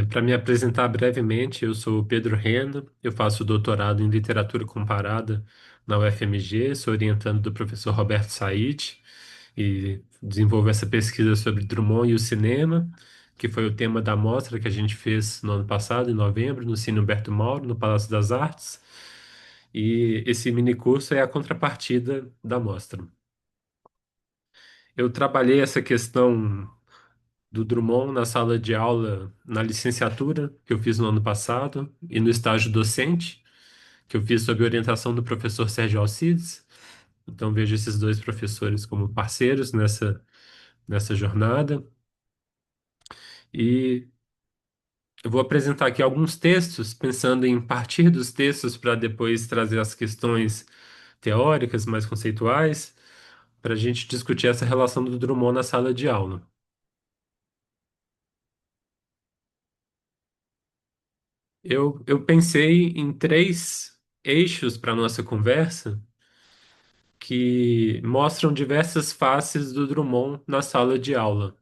Para me apresentar brevemente, eu sou o Pedro Rendo, eu faço doutorado em literatura comparada na UFMG, sou orientando do professor Roberto Said e desenvolvo essa pesquisa sobre Drummond e o cinema, que foi o tema da mostra que a gente fez no ano passado, em novembro, no Cine Humberto Mauro, no Palácio das Artes. E esse minicurso é a contrapartida da mostra. Eu trabalhei essa questão do Drummond na sala de aula na licenciatura, que eu fiz no ano passado, e no estágio docente, que eu fiz sob orientação do professor Sérgio Alcides. Então, vejo esses dois professores como parceiros nessa jornada. E eu vou apresentar aqui alguns textos, pensando em partir dos textos para depois trazer as questões teóricas mais conceituais, para a gente discutir essa relação do Drummond na sala de aula. Eu pensei em três eixos para a nossa conversa que mostram diversas faces do Drummond na sala de aula.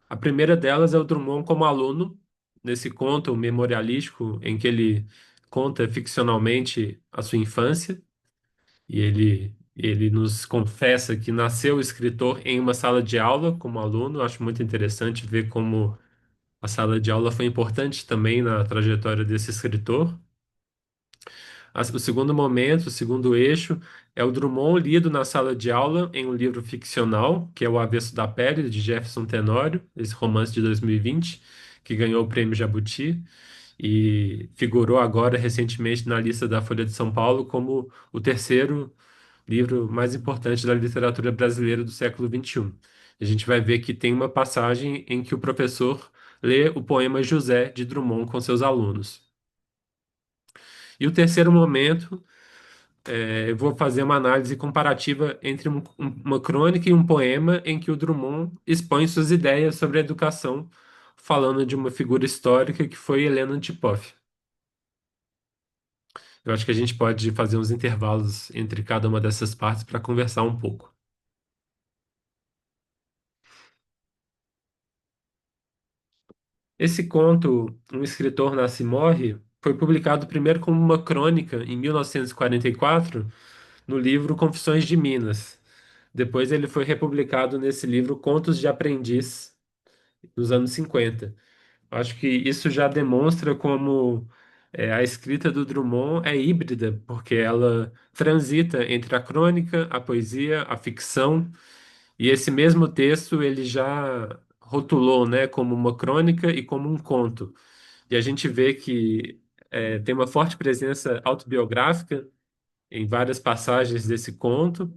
A primeira delas é o Drummond como aluno, nesse conto memorialístico em que ele conta ficcionalmente a sua infância, e ele nos confessa que nasceu escritor em uma sala de aula como aluno. Eu acho muito interessante ver como a sala de aula foi importante também na trajetória desse escritor. O segundo momento, o segundo eixo, é o Drummond lido na sala de aula em um livro ficcional, que é O Avesso da Pele, de Jefferson Tenório, esse romance de 2020, que ganhou o prêmio Jabuti e figurou agora recentemente na lista da Folha de São Paulo como o terceiro livro mais importante da literatura brasileira do século XXI. A gente vai ver que tem uma passagem em que o professor lê o poema José de Drummond com seus alunos. E o terceiro momento, eu vou fazer uma análise comparativa entre uma crônica e um poema em que o Drummond expõe suas ideias sobre a educação, falando de uma figura histórica que foi Helena Antipoff. Eu acho que a gente pode fazer uns intervalos entre cada uma dessas partes para conversar um pouco. Esse conto, Um Escritor Nasce e Morre, foi publicado primeiro como uma crônica em 1944 no livro Confissões de Minas. Depois ele foi republicado nesse livro Contos de Aprendiz, nos anos 50. Acho que isso já demonstra como a escrita do Drummond é híbrida, porque ela transita entre a crônica, a poesia, a ficção, e esse mesmo texto ele já rotulou, né, como uma crônica e como um conto. E a gente vê que tem uma forte presença autobiográfica em várias passagens desse conto.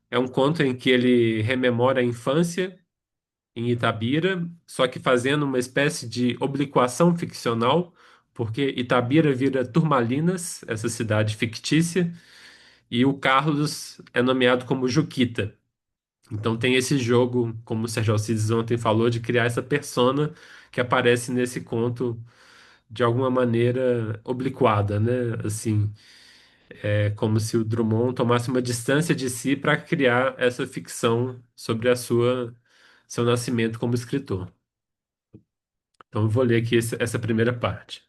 É um conto em que ele rememora a infância em Itabira, só que fazendo uma espécie de obliquação ficcional, porque Itabira vira Turmalinas, essa cidade fictícia, e o Carlos é nomeado como Juquita. Então tem esse jogo, como o Sérgio Alcides ontem falou, de criar essa persona que aparece nesse conto de alguma maneira obliquada, né? Assim, é como se o Drummond tomasse uma distância de si para criar essa ficção sobre a seu nascimento como escritor. Então eu vou ler aqui essa primeira parte.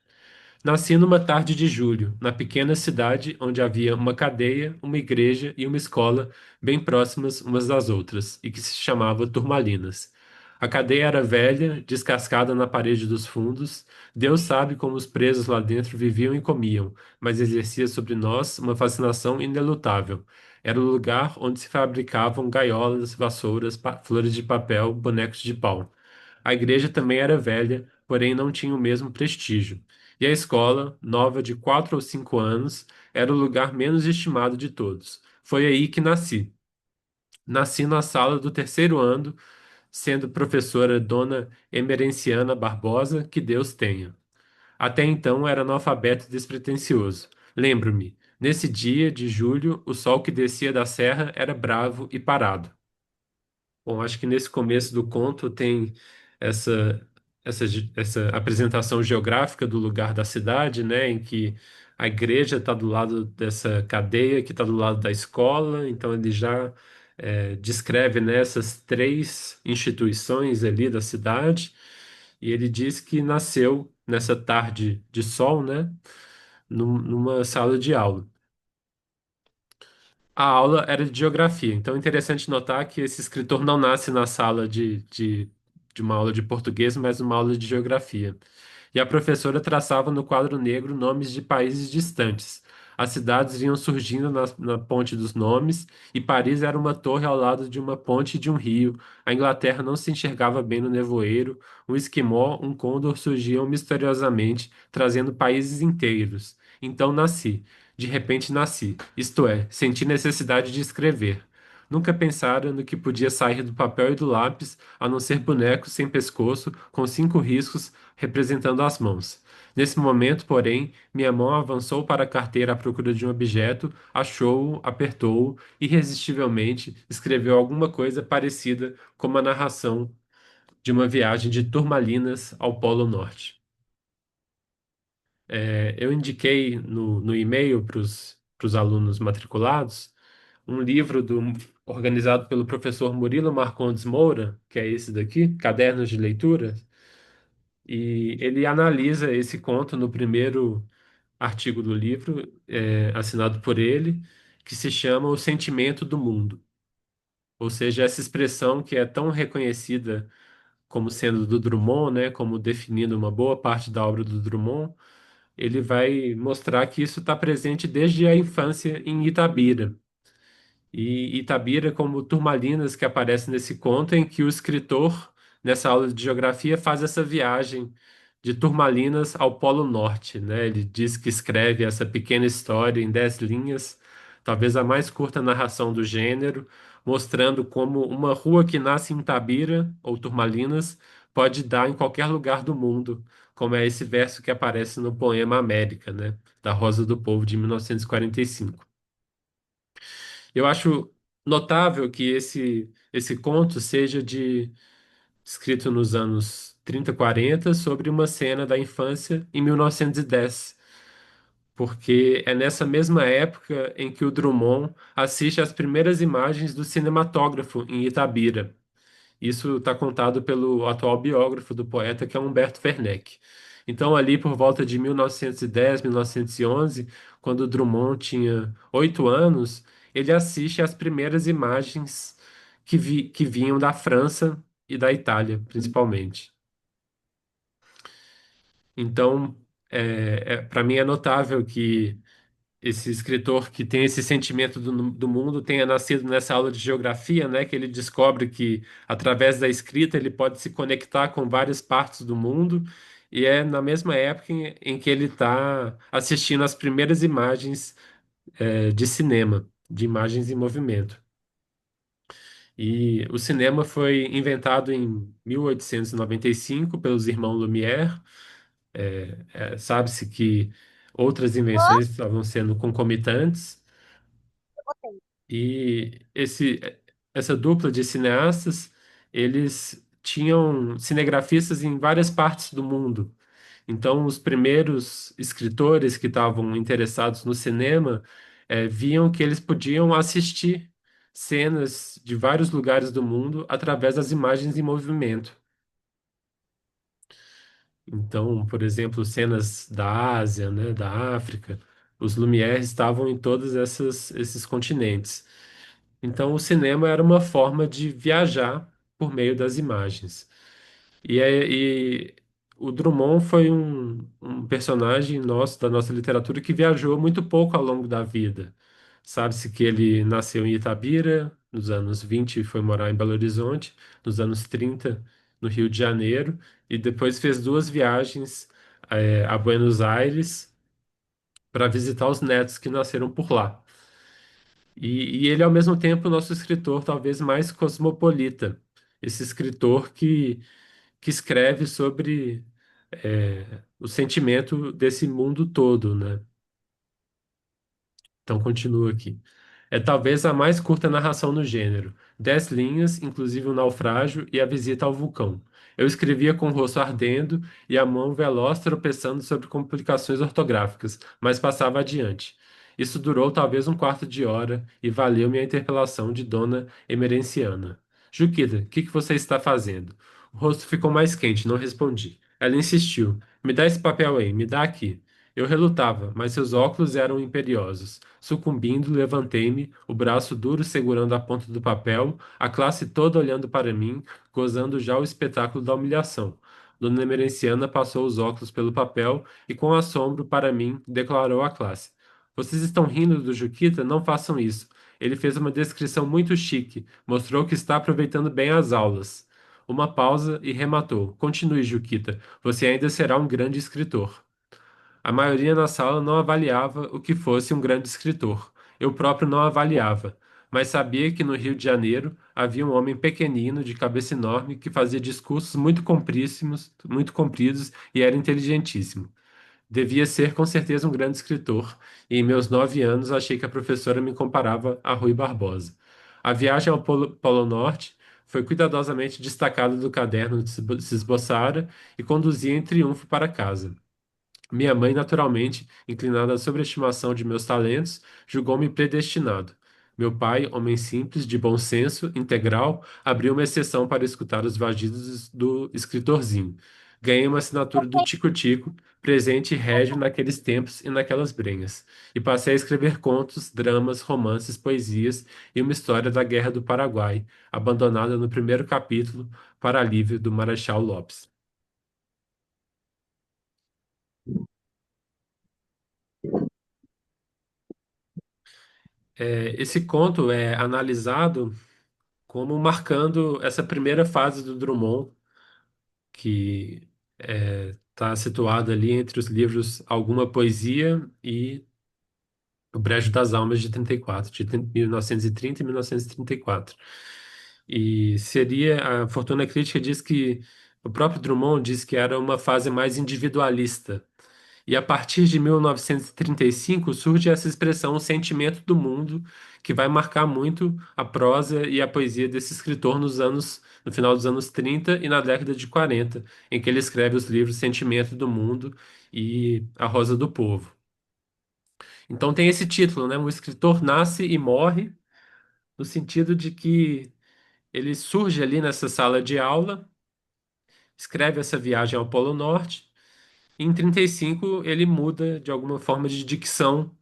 Nasci numa tarde de julho, na pequena cidade onde havia uma cadeia, uma igreja e uma escola bem próximas umas das outras, e que se chamava Turmalinas. A cadeia era velha, descascada na parede dos fundos. Deus sabe como os presos lá dentro viviam e comiam, mas exercia sobre nós uma fascinação inelutável. Era o lugar onde se fabricavam gaiolas, vassouras, flores de papel, bonecos de pau. A igreja também era velha, porém não tinha o mesmo prestígio. E a escola, nova de 4 ou 5 anos, era o lugar menos estimado de todos. Foi aí que nasci. Nasci na sala do terceiro ano, sendo professora Dona Emerenciana Barbosa, que Deus tenha. Até então era analfabeto e despretensioso. Lembro-me, nesse dia de julho, o sol que descia da serra era bravo e parado. Bom, acho que nesse começo do conto tem essa, essa apresentação geográfica do lugar da cidade, né, em que a igreja está do lado dessa cadeia, que está do lado da escola, então ele já descreve, né, essas três instituições ali da cidade, e ele diz que nasceu nessa tarde de sol, né? Numa sala de aula. A aula era de geografia, então é interessante notar que esse escritor não nasce na sala de uma aula de português, mas numa aula de geografia. E a professora traçava no quadro negro nomes de países distantes. As cidades vinham surgindo na ponte dos nomes, e Paris era uma torre ao lado de uma ponte e de um rio. A Inglaterra não se enxergava bem no nevoeiro. Um esquimó, um côndor surgiam misteriosamente, trazendo países inteiros. Então nasci. De repente nasci, isto é, senti necessidade de escrever. Nunca pensara no que podia sair do papel e do lápis, a não ser bonecos sem pescoço, com 5 riscos representando as mãos. Nesse momento, porém, minha mão avançou para a carteira à procura de um objeto, achou-o, apertou-o, irresistivelmente escreveu alguma coisa parecida com a narração de uma viagem de Turmalinas ao Polo Norte. Eu indiquei no e-mail para os alunos matriculados um livro organizado pelo professor Murilo Marcondes Moura, que é esse daqui, Cadernos de Leitura, e ele analisa esse conto no primeiro artigo do livro, assinado por ele, que se chama O Sentimento do Mundo. Ou seja, essa expressão que é tão reconhecida como sendo do Drummond, né, como definindo uma boa parte da obra do Drummond, ele vai mostrar que isso está presente desde a infância em Itabira. E Itabira, como Turmalinas, que aparece nesse conto, em que o escritor, nessa aula de geografia, faz essa viagem de Turmalinas ao Polo Norte, né? Ele diz que escreve essa pequena história em 10 linhas, talvez a mais curta narração do gênero, mostrando como uma rua que nasce em Itabira, ou Turmalinas, pode dar em qualquer lugar do mundo, como é esse verso que aparece no poema América, né? Da Rosa do Povo, de 1945. Eu acho notável que esse conto seja escrito nos anos 30, 40, sobre uma cena da infância em 1910, porque é nessa mesma época em que o Drummond assiste às primeiras imagens do cinematógrafo em Itabira. Isso está contado pelo atual biógrafo do poeta, que é Humberto Werneck. Então, ali por volta de 1910, 1911, quando Drummond tinha 8 anos, ele assiste às primeiras imagens que vinham da França e da Itália, principalmente. Então, para mim é notável que esse escritor que tem esse sentimento do mundo tenha nascido nessa aula de geografia, né, que ele descobre que através da escrita ele pode se conectar com várias partes do mundo, e é na mesma época em que ele está assistindo as primeiras imagens de cinema, de imagens em movimento. E o cinema foi inventado em 1895 pelos irmãos Lumière. Sabe-se que outras invenções estavam sendo concomitantes. E essa dupla de cineastas, eles tinham cinegrafistas em várias partes do mundo. Então, os primeiros escritores que estavam interessados no cinema, viam que eles podiam assistir cenas de vários lugares do mundo através das imagens em movimento. Então, por exemplo, cenas da Ásia, né, da África, os Lumière estavam em todos esses continentes. Então, o cinema era uma forma de viajar por meio das imagens. E o Drummond foi um personagem nosso, da nossa literatura, que viajou muito pouco ao longo da vida. Sabe-se que ele nasceu em Itabira, nos anos 20 foi morar em Belo Horizonte, nos anos 30 no Rio de Janeiro, e depois fez 2 viagens, a Buenos Aires para visitar os netos que nasceram por lá. E ele, ao mesmo tempo, o nosso escritor talvez mais cosmopolita. Esse escritor que escreve sobre o sentimento desse mundo todo, né? Então, continua aqui. É talvez a mais curta narração no gênero. 10 linhas, inclusive o naufrágio e a visita ao vulcão. Eu escrevia com o rosto ardendo e a mão veloz tropeçando sobre complicações ortográficas, mas passava adiante. Isso durou talvez um quarto de hora e valeu-me a interpelação de Dona Emerenciana. Juquita, o que você está fazendo? O rosto ficou mais quente, não respondi. Ela insistiu. Me dá esse papel aí, me dá aqui. Eu relutava, mas seus óculos eram imperiosos. Sucumbindo, levantei-me, o braço duro segurando a ponta do papel, a classe toda olhando para mim, gozando já o espetáculo da humilhação. Dona Emerenciana passou os óculos pelo papel e, com assombro para mim, declarou à classe: Vocês estão rindo do Juquita? Não façam isso. Ele fez uma descrição muito chique, mostrou que está aproveitando bem as aulas. Uma pausa e rematou: Continue, Juquita. Você ainda será um grande escritor. A maioria na sala não avaliava o que fosse um grande escritor. Eu próprio não avaliava, mas sabia que no Rio de Janeiro havia um homem pequenino, de cabeça enorme, que fazia discursos muito compridos e era inteligentíssimo. Devia ser com certeza um grande escritor, e em meus 9 anos achei que a professora me comparava a Rui Barbosa. A viagem ao Polo Norte foi cuidadosamente destacada do caderno de se esboçara e conduzia em triunfo para casa. Minha mãe, naturalmente, inclinada à sobreestimação de meus talentos, julgou-me predestinado. Meu pai, homem simples, de bom senso, integral, abriu uma exceção para escutar os vagidos do escritorzinho. Ganhei uma assinatura do Tico-Tico, presente régio naqueles tempos e naquelas brenhas, e passei a escrever contos, dramas, romances, poesias e uma história da Guerra do Paraguai, abandonada no primeiro capítulo para alívio do Marechal Lopes. Esse conto é analisado como marcando essa primeira fase do Drummond, que está situada ali entre os livros Alguma Poesia e O Brejo das Almas de 34, de 1930 e 1934. E seria, a Fortuna Crítica diz que o próprio Drummond diz que era uma fase mais individualista. E a partir de 1935 surge essa expressão, o sentimento do mundo, que vai marcar muito a prosa e a poesia desse escritor no final dos anos 30 e na década de 40, em que ele escreve os livros Sentimento do Mundo e A Rosa do Povo. Então tem esse título, né? Um escritor nasce e morre, no sentido de que ele surge ali nessa sala de aula, escreve essa viagem ao Polo Norte, e em 35 ele muda de alguma forma de dicção,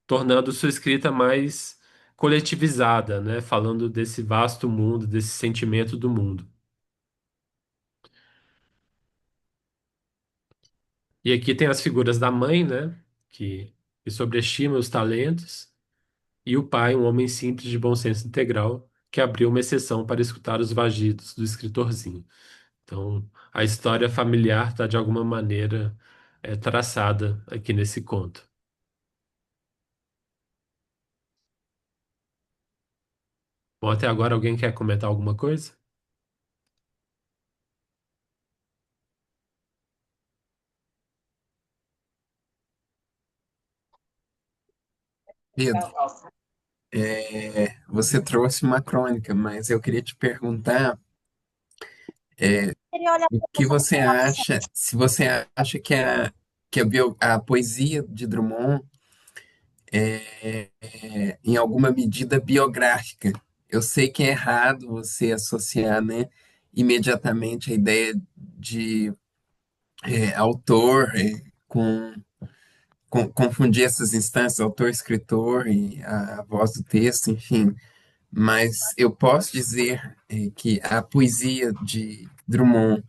tornando sua escrita mais coletivizada, né? Falando desse vasto mundo, desse sentimento do mundo. E aqui tem as figuras da mãe, né? Que sobreestima os talentos, e o pai, um homem simples de bom senso integral, que abriu uma exceção para escutar os vagidos do escritorzinho. Então, a história familiar está de alguma maneira traçada aqui nesse conto. Bom, até agora alguém quer comentar alguma coisa? Pedro, você trouxe uma crônica, mas eu queria te perguntar o que você acha, se você acha que a poesia de Drummond é, em alguma medida, biográfica. Eu sei que é errado você associar, né, imediatamente a ideia de autor confundir essas instâncias, autor-escritor e a voz do texto, enfim. Mas eu posso dizer que a poesia de Drummond,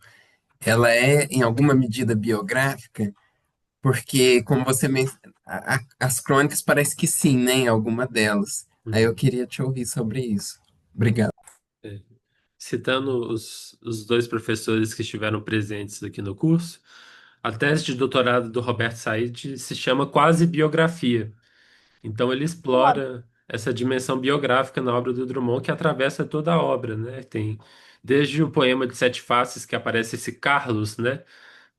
ela é em alguma medida biográfica, porque como você as crônicas parece que sim, né, em alguma delas. Aí eu Uhum. queria te ouvir sobre isso. Obrigado. É. Citando os dois professores que estiveram presentes aqui no curso, a tese de doutorado do Roberto Said se chama Quase Biografia. Então ele explora essa dimensão biográfica na obra do Drummond que atravessa toda a obra, né? Tem desde o poema de Sete Faces que aparece esse Carlos, né?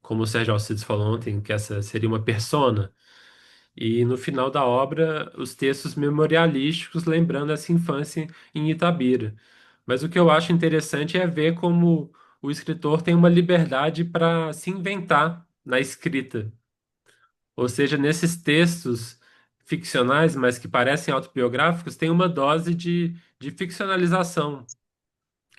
Como o Sérgio Alcides falou ontem, que essa seria uma persona. E no final da obra, os textos memorialísticos lembrando essa infância em Itabira. Mas o que eu acho interessante é ver como o escritor tem uma liberdade para se inventar na escrita. Ou seja, nesses textos ficcionais, mas que parecem autobiográficos, tem uma dose de ficcionalização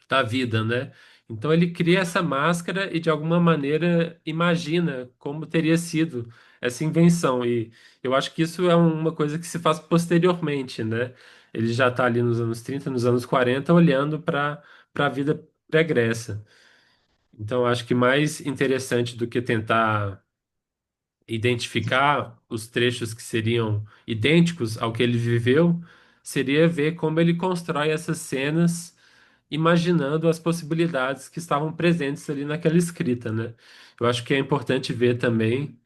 da vida, né? Então ele cria essa máscara e de alguma maneira imagina como teria sido essa invenção. E eu acho que isso é uma coisa que se faz posteriormente, né? Ele já está ali nos anos 30, nos anos 40, olhando para a vida pregressa. Então eu acho que mais interessante do que tentar identificar os trechos que seriam idênticos ao que ele viveu, seria ver como ele constrói essas cenas, imaginando as possibilidades que estavam presentes ali naquela escrita, né? Eu acho que é importante ver também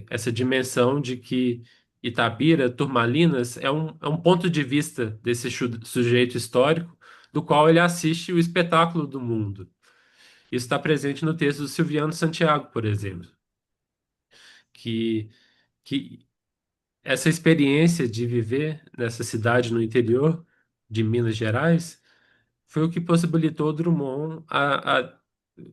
essa dimensão de que Itabira, Turmalinas, é um ponto de vista desse sujeito histórico, do qual ele assiste o espetáculo do mundo. Isso está presente no texto do Silviano Santiago, por exemplo, que que essa experiência de viver nessa cidade no interior de Minas Gerais foi o que possibilitou Drummond a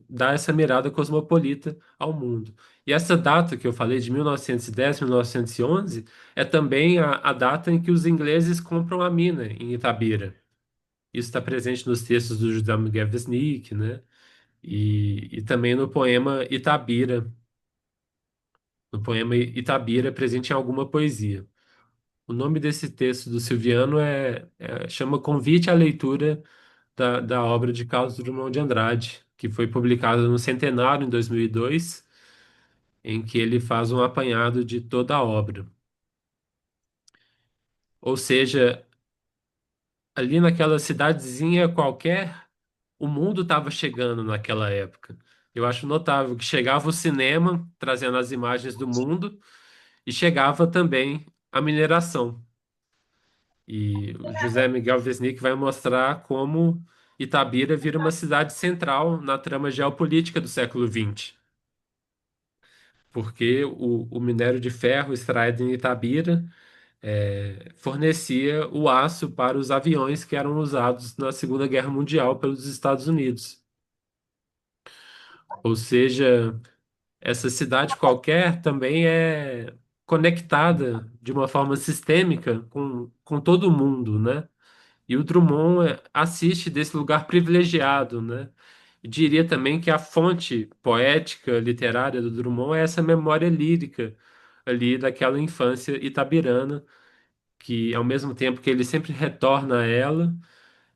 dar essa mirada cosmopolita ao mundo. E essa data que eu falei, de 1910, 1911, é também a data em que os ingleses compram a mina em Itabira. Isso está presente nos textos do José Miguel Wisnik, né? E também no poema Itabira. No poema Itabira, é presente em alguma poesia. O nome desse texto do Silviano chama Convite à Leitura da obra de Carlos Drummond de Andrade, que foi publicada no Centenário em 2002, em que ele faz um apanhado de toda a obra. Ou seja, ali naquela cidadezinha qualquer, o mundo estava chegando naquela época. Eu acho notável que chegava o cinema trazendo as imagens do mundo e chegava também a mineração. E o José Miguel Wisnik vai mostrar como Itabira vira uma cidade central na trama geopolítica do século XX, porque o minério de ferro extraído em Itabira fornecia o aço para os aviões que eram usados na Segunda Guerra Mundial pelos Estados Unidos. Ou seja, essa cidade qualquer também é conectada de uma forma sistêmica com todo mundo, né? E o Drummond assiste desse lugar privilegiado, né? E diria também que a fonte poética, literária do Drummond é essa memória lírica ali daquela infância itabirana, que ao mesmo tempo que ele sempre retorna a ela,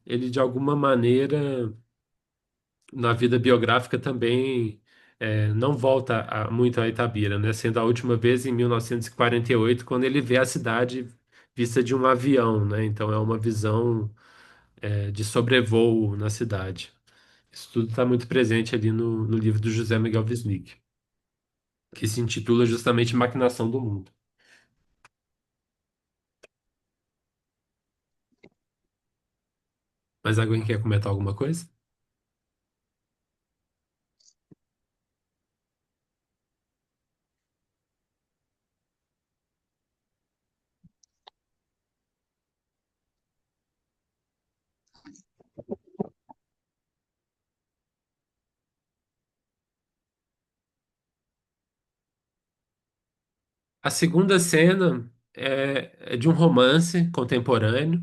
ele de alguma maneira na vida biográfica também não volta muito a Itabira, né? Sendo a última vez em 1948, quando ele vê a cidade vista de um avião, né? Então é uma visão de sobrevoo na cidade. Isso tudo está muito presente ali no livro do José Miguel Wisnik, que se intitula justamente Maquinação do Mundo. Mas alguém quer comentar alguma coisa? A segunda cena é de um romance contemporâneo,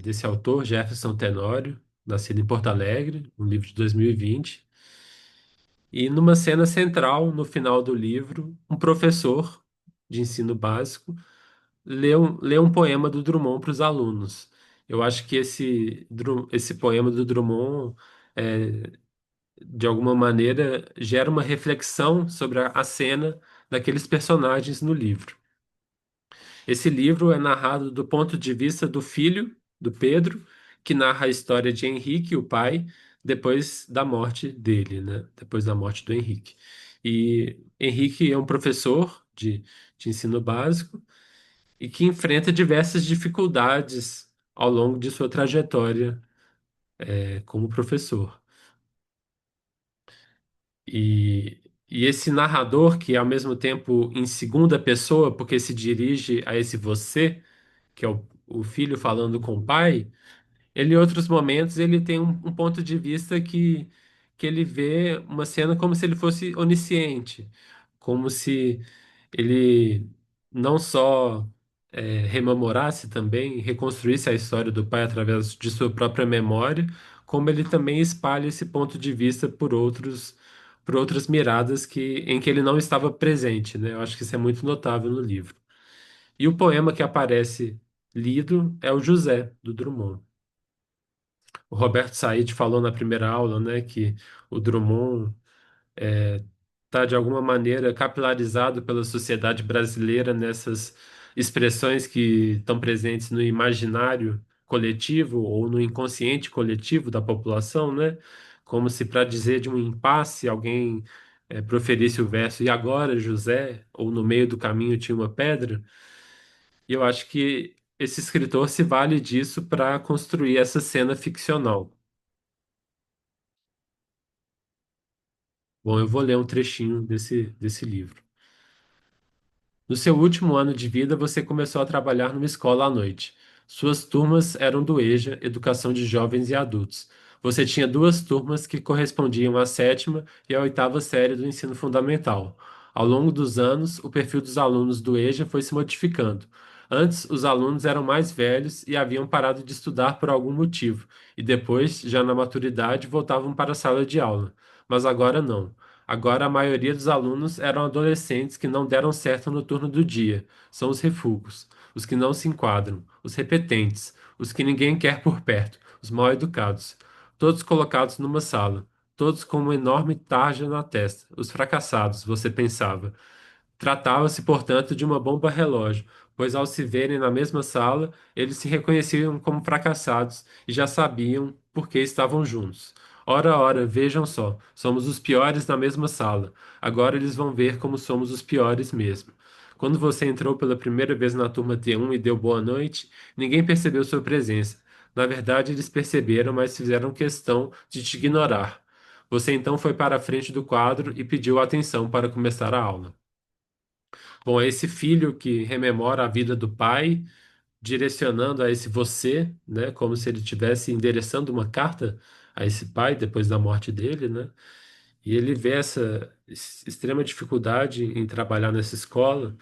desse autor, Jefferson Tenório, nascido em Porto Alegre, um livro de 2020. E numa cena central, no final do livro, um professor de ensino básico lê um poema do Drummond para os alunos. Eu acho que esse poema do Drummond, é, de alguma maneira, gera uma reflexão sobre a cena daqueles personagens no livro. Esse livro é narrado do ponto de vista do filho, do Pedro, que narra a história de Henrique, o pai, depois da morte dele, né? Depois da morte do Henrique. E Henrique é um professor de ensino básico e que enfrenta diversas dificuldades ao longo de sua trajetória, como professor. E esse narrador, que é ao mesmo tempo em segunda pessoa, porque se dirige a esse você, que é o filho falando com o pai, ele, em outros momentos, ele tem um ponto de vista que ele vê uma cena como se ele fosse onisciente, como se ele não só rememorasse também, reconstruísse a história do pai através de sua própria memória, como ele também espalha esse ponto de vista por outras miradas em que ele não estava presente, né? Eu acho que isso é muito notável no livro. E o poema que aparece lido é o José, do Drummond. O Roberto Said falou na primeira aula, né, que o Drummond está de alguma maneira capilarizado pela sociedade brasileira nessas expressões que estão presentes no imaginário coletivo ou no inconsciente coletivo da população, né? Como se para dizer de um impasse alguém proferisse o verso e agora, José, ou no meio do caminho tinha uma pedra. E eu acho que esse escritor se vale disso para construir essa cena ficcional. Bom, eu vou ler um trechinho desse livro. No seu último ano de vida, você começou a trabalhar numa escola à noite. Suas turmas eram do EJA, Educação de Jovens e Adultos. Você tinha duas turmas que correspondiam à sétima e à oitava série do ensino fundamental. Ao longo dos anos, o perfil dos alunos do EJA foi se modificando. Antes, os alunos eram mais velhos e haviam parado de estudar por algum motivo, e depois, já na maturidade, voltavam para a sala de aula. Mas agora não. Agora, a maioria dos alunos eram adolescentes que não deram certo no turno do dia. São os refugos, os que não se enquadram, os repetentes, os que ninguém quer por perto, os mal-educados. Todos colocados numa sala, todos com uma enorme tarja na testa. Os fracassados, você pensava. Tratava-se, portanto, de uma bomba relógio, pois ao se verem na mesma sala, eles se reconheciam como fracassados e já sabiam por que estavam juntos. Ora, ora, vejam só, somos os piores na mesma sala. Agora eles vão ver como somos os piores mesmo. Quando você entrou pela primeira vez na turma T1 e deu boa noite, ninguém percebeu sua presença. Na verdade, eles perceberam, mas fizeram questão de te ignorar. Você então foi para a frente do quadro e pediu atenção para começar a aula. Bom, é esse filho que rememora a vida do pai, direcionando a esse você, né, como se ele estivesse endereçando uma carta a esse pai depois da morte dele, né? E ele vê essa extrema dificuldade em trabalhar nessa escola.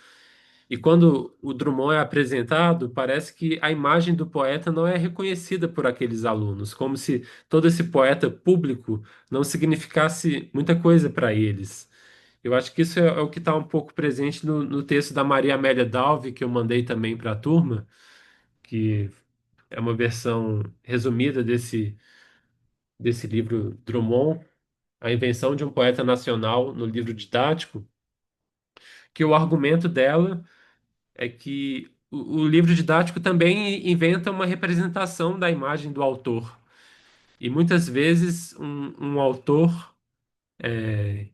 E quando o Drummond é apresentado, parece que a imagem do poeta não é reconhecida por aqueles alunos, como se todo esse poeta público não significasse muita coisa para eles. Eu acho que isso é o que está um pouco presente no texto da Maria Amélia Dalve, que eu mandei também para a turma, que é uma versão resumida desse livro Drummond, A Invenção de um Poeta Nacional, no livro didático, que o argumento dela é que o livro didático também inventa uma representação da imagem do autor. E muitas vezes um autor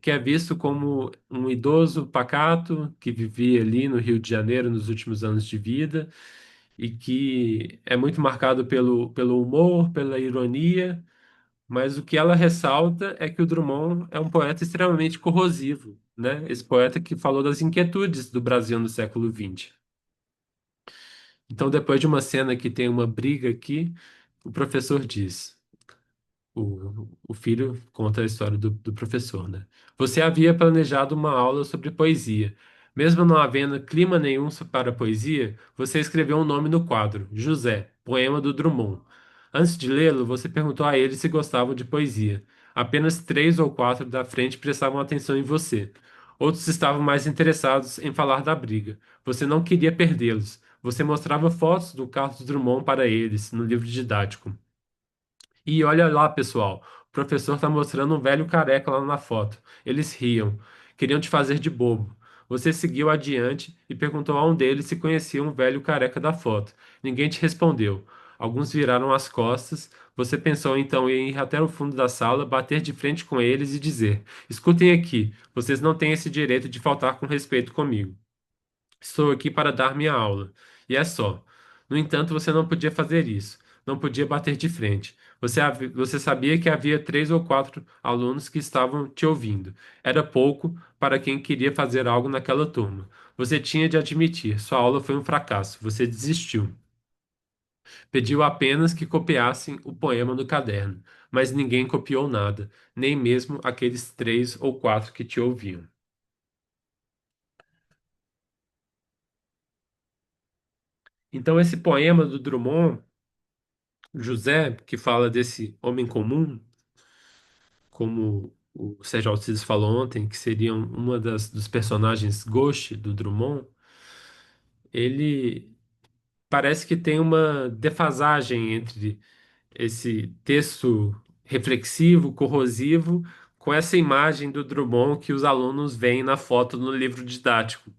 que é visto como um idoso pacato que vivia ali no Rio de Janeiro nos últimos anos de vida e que é muito marcado pelo humor, pela ironia, mas o que ela ressalta é que o Drummond é um poeta extremamente corrosivo, né? Esse poeta que falou das inquietudes do Brasil no século XX. Então, depois de uma cena que tem uma briga aqui, o professor diz. O filho conta a história do professor, né? Você havia planejado uma aula sobre poesia. Mesmo não havendo clima nenhum para a poesia, você escreveu um nome no quadro, José, poema do Drummond. Antes de lê-lo, você perguntou a eles se gostavam de poesia. Apenas três ou quatro da frente prestavam atenção em você. Outros estavam mais interessados em falar da briga. Você não queria perdê-los. Você mostrava fotos do Carlos Drummond para eles, no livro didático. E olha lá, pessoal, o professor está mostrando um velho careca lá na foto. Eles riam, queriam te fazer de bobo. Você seguiu adiante e perguntou a um deles se conhecia um velho careca da foto. Ninguém te respondeu. Alguns viraram as costas. Você pensou então em ir até o fundo da sala, bater de frente com eles e dizer: Escutem aqui, vocês não têm esse direito de faltar com respeito comigo. Estou aqui para dar minha aula. E é só. No entanto, você não podia fazer isso. Não podia bater de frente. Você sabia que havia três ou quatro alunos que estavam te ouvindo. Era pouco para quem queria fazer algo naquela turma. Você tinha de admitir, sua aula foi um fracasso. Você desistiu. Pediu apenas que copiassem o poema no caderno, mas ninguém copiou nada, nem mesmo aqueles três ou quatro que te ouviam. Então, esse poema do Drummond José, que fala desse homem comum, como o Sérgio Alcides falou ontem, que seria uma dos personagens gauche do Drummond, ele parece que tem uma defasagem entre esse texto reflexivo, corrosivo, com essa imagem do Drummond que os alunos veem na foto no livro didático.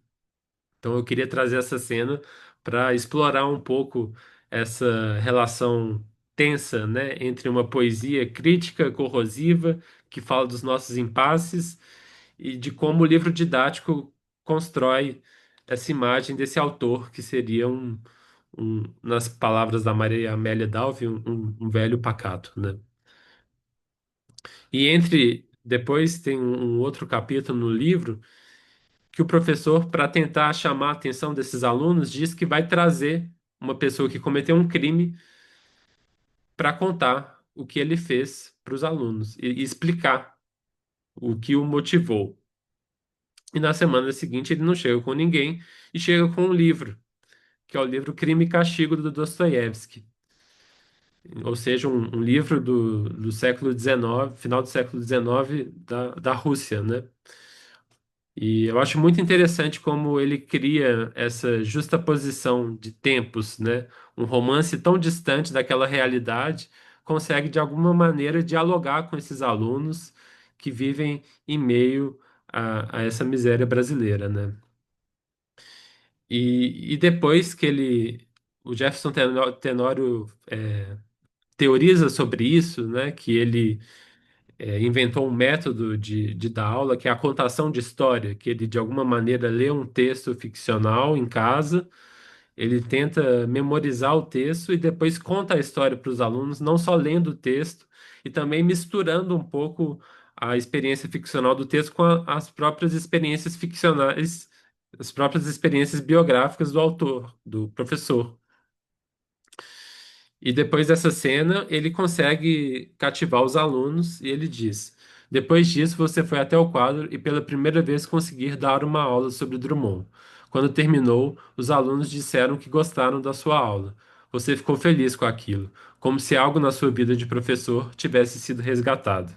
Então eu queria trazer essa cena para explorar um pouco essa relação tensa, né, entre uma poesia crítica, corrosiva, que fala dos nossos impasses, e de como o livro didático constrói essa imagem desse autor, que seria nas palavras da Maria Amélia Dalvi, um velho pacato, né? E depois tem um outro capítulo no livro que o professor, para tentar chamar a atenção desses alunos, diz que vai trazer uma pessoa que cometeu um crime para contar o que ele fez para os alunos e explicar o que o motivou. E na semana seguinte ele não chega com ninguém e chega com um livro, que é o livro Crime e Castigo do Dostoiévski. Ou seja, um livro do século XIX, final do século XIX da Rússia, né? E eu acho muito interessante como ele cria essa justaposição de tempos, né? Um romance tão distante daquela realidade consegue, de alguma maneira, dialogar com esses alunos que vivem em meio a essa miséria brasileira, né? E depois que o Jefferson Tenório teoriza sobre isso, né? Que ele inventou um método de dar aula que é a contação de história, que ele de alguma maneira lê um texto ficcional em casa, ele tenta memorizar o texto e depois conta a história para os alunos, não só lendo o texto, e também misturando um pouco a experiência ficcional do texto com as próprias experiências ficcionais, as próprias experiências biográficas do autor, do professor. E depois dessa cena, ele consegue cativar os alunos e ele diz: Depois disso, você foi até o quadro e pela primeira vez conseguir dar uma aula sobre Drummond. Quando terminou, os alunos disseram que gostaram da sua aula. Você ficou feliz com aquilo, como se algo na sua vida de professor tivesse sido resgatado.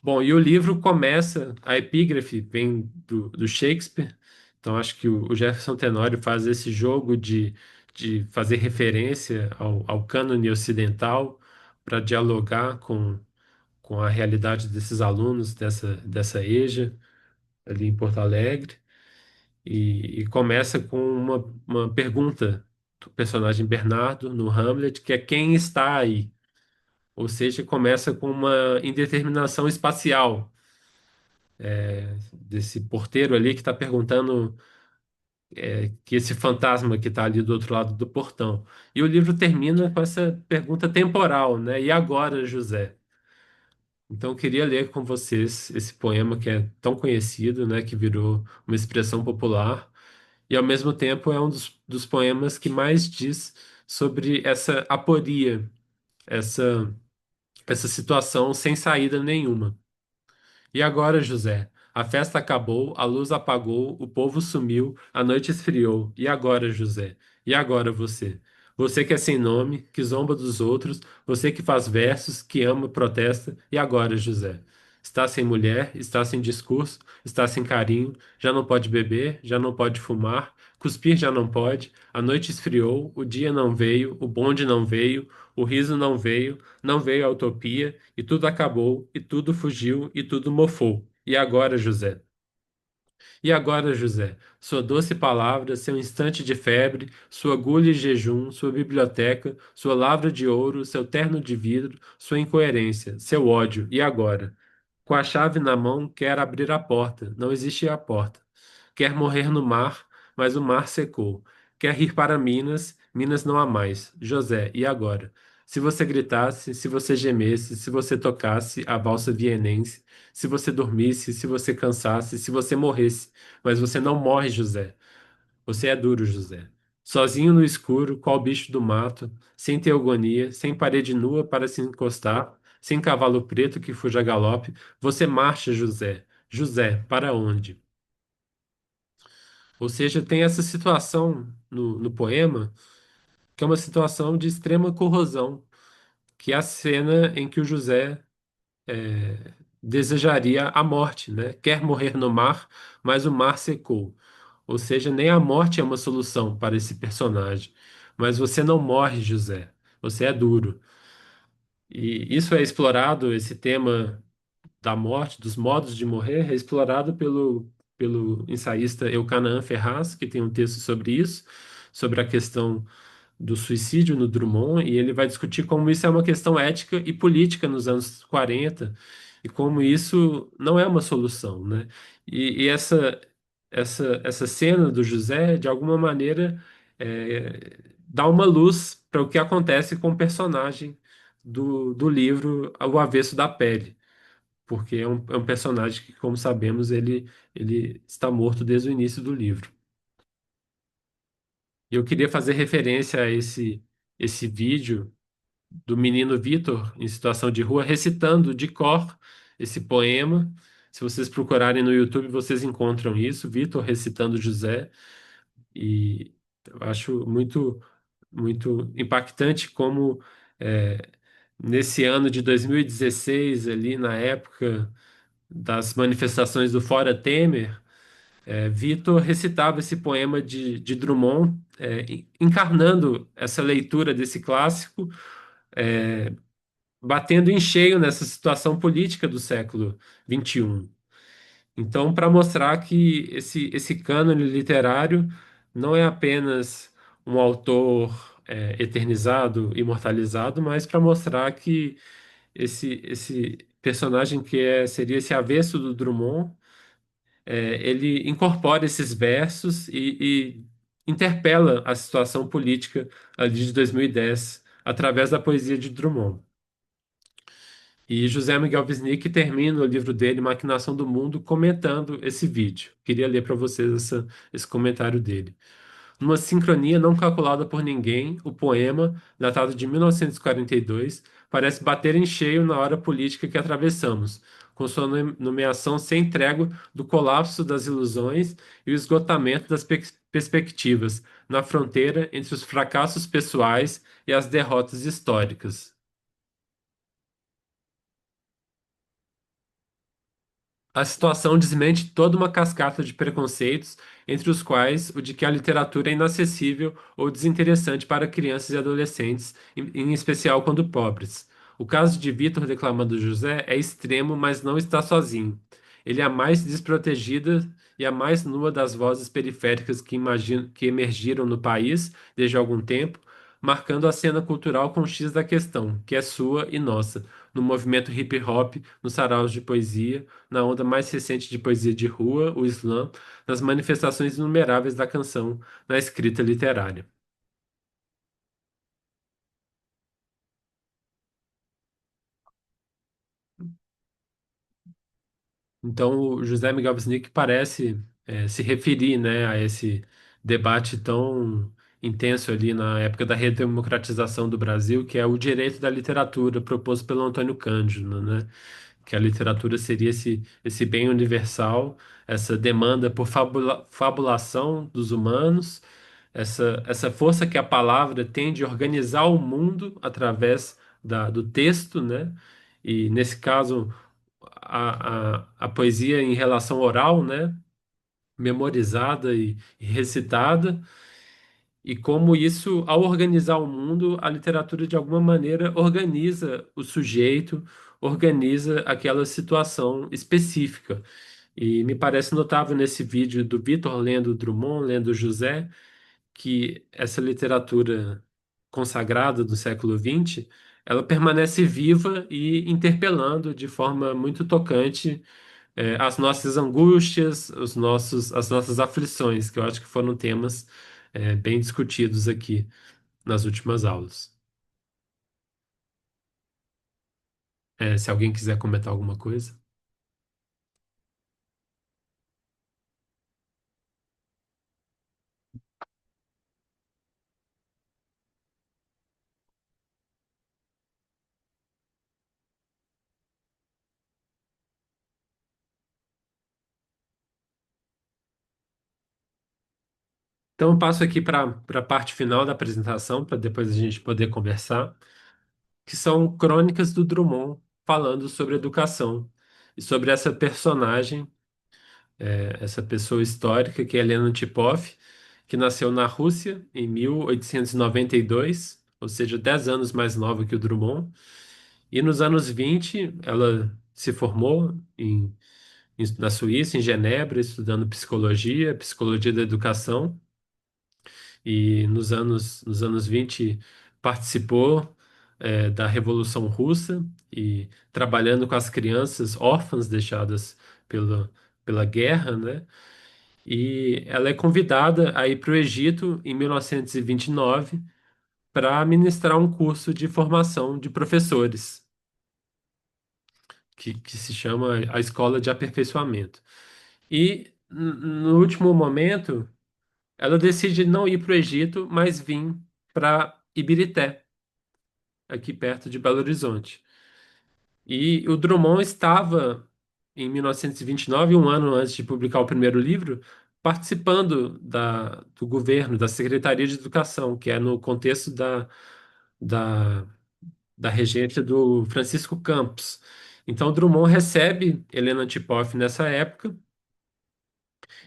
Bom, e o livro começa, a epígrafe vem do Shakespeare, então acho que o Jefferson Tenório faz esse jogo de fazer referência ao cânone ocidental para dialogar com a realidade desses alunos dessa EJA ali em Porto Alegre, e começa com uma pergunta do personagem Bernardo no Hamlet, que é quem está aí? Ou seja, começa com uma indeterminação espacial desse porteiro ali que está perguntando que esse fantasma que está ali do outro lado do portão. E o livro termina com essa pergunta temporal, né? E agora, José? Então, eu queria ler com vocês esse poema que é tão conhecido, né? Que virou uma expressão popular e, ao mesmo tempo, é um dos poemas que mais diz sobre essa aporia, essa, essa situação sem saída nenhuma. E agora, José? A festa acabou, a luz apagou, o povo sumiu, a noite esfriou. E agora, José? E agora você? Você que é sem nome, que zomba dos outros, você que faz versos, que ama, protesta. E agora, José? Está sem mulher, está sem discurso, está sem carinho, já não pode beber, já não pode fumar, cuspir já não pode, a noite esfriou, o dia não veio, o bonde não veio, o riso não veio, não veio a utopia, e tudo acabou, e tudo fugiu, e tudo mofou. E agora, José? E agora, José? Sua doce palavra, seu instante de febre, sua agulha de jejum, sua biblioteca, sua lavra de ouro, seu terno de vidro, sua incoerência, seu ódio. E agora? Com a chave na mão, quer abrir a porta. Não existe a porta. Quer morrer no mar, mas o mar secou. Quer ir para Minas, Minas não há mais. José, e agora? Se você gritasse, se você gemesse, se você tocasse a valsa vienense, se você dormisse, se você cansasse, se você morresse, mas você não morre, José. Você é duro, José. Sozinho no escuro, qual bicho do mato, sem teogonia, sem parede nua para se encostar, sem cavalo preto que fuja a galope, você marcha, José. José, para onde? Ou seja, tem essa situação no poema que é uma situação de extrema corrosão, que é a cena em que o José desejaria a morte, né? Quer morrer no mar, mas o mar secou. Ou seja, nem a morte é uma solução para esse personagem. Mas você não morre, José. Você é duro. E isso é explorado, esse tema da morte, dos modos de morrer, é explorado pelo ensaísta Elkanaã Ferraz, que tem um texto sobre isso, sobre a questão do suicídio no Drummond, e ele vai discutir como isso é uma questão ética e política nos anos 40 e como isso não é uma solução, né? E essa cena do José, de alguma maneira, dá uma luz para o que acontece com o personagem do livro O Avesso da Pele, porque é um personagem que, como sabemos, ele está morto desde o início do livro. E eu queria fazer referência a esse vídeo do menino Vitor, em situação de rua, recitando de cor esse poema. Se vocês procurarem no YouTube, vocês encontram isso, Vitor recitando José, e eu acho muito impactante como nesse ano de 2016, ali na época das manifestações do Fora Temer, Vitor recitava esse poema de Drummond, encarnando essa leitura desse clássico, batendo em cheio nessa situação política do século XXI. Então, para mostrar que esse cânone literário não é apenas um autor eternizado, imortalizado, mas para mostrar que esse personagem seria esse avesso do Drummond, ele incorpora esses versos e interpela a situação política ali de 2010 através da poesia de Drummond. E José Miguel Wisnik termina o livro dele, Maquinação do Mundo, comentando esse vídeo. Queria ler para vocês esse comentário dele. Numa sincronia não calculada por ninguém, o poema, datado de 1942, parece bater em cheio na hora política que atravessamos, com sua nomeação sem trégua do colapso das ilusões e o esgotamento das perspectivas, na fronteira entre os fracassos pessoais e as derrotas históricas. A situação desmente toda uma cascata de preconceitos, entre os quais o de que a literatura é inacessível ou desinteressante para crianças e adolescentes, em especial quando pobres. O caso de Vitor declamando José é extremo, mas não está sozinho. Ele é a mais desprotegida e a mais nua das vozes periféricas que emergiram no país desde algum tempo, marcando a cena cultural com o X da questão, que é sua e nossa, no movimento hip hop, nos saraus de poesia, na onda mais recente de poesia de rua, o slam, nas manifestações inumeráveis da canção, na escrita literária. Então, o José Miguel Wisnik parece se referir, né, a esse debate tão intenso ali na época da redemocratização do Brasil, que é o direito da literatura proposto pelo Antônio Cândido, né? Que a literatura seria esse bem universal, essa demanda por fabulação dos humanos, essa força que a palavra tem de organizar o mundo através do texto, né? E nesse caso, a poesia em relação oral, né? Memorizada e recitada, e como isso, ao organizar o mundo, a literatura de alguma maneira organiza o sujeito, organiza aquela situação específica. E me parece notável nesse vídeo do Vitor lendo Drummond, lendo José, que essa literatura consagrada do século XX, ela permanece viva e interpelando de forma muito tocante as nossas angústias, as nossas aflições, que eu acho que foram temas bem discutidos aqui nas últimas aulas. Se alguém quiser comentar alguma coisa. Então, eu passo aqui para a parte final da apresentação, para depois a gente poder conversar, que são crônicas do Drummond falando sobre educação e sobre essa personagem, essa pessoa histórica que é Helena Antipov, que nasceu na Rússia em 1892, ou seja, 10 anos mais nova que o Drummond, e nos anos 20 ela se formou na Suíça, em Genebra, estudando psicologia, psicologia da educação, e nos anos 20 participou da Revolução Russa e trabalhando com as crianças órfãs deixadas pela, pela guerra, né? E ela é convidada a ir para o Egito em 1929 para ministrar um curso de formação de professores, que se chama a Escola de Aperfeiçoamento. E no último momento, ela decide não ir para o Egito, mas vir para Ibirité, aqui perto de Belo Horizonte. E o Drummond estava, em 1929, um ano antes de publicar o primeiro livro, participando do governo, da Secretaria de Educação, que é no contexto da, da regência do Francisco Campos. Então, Drummond recebe Helena Antipoff nessa época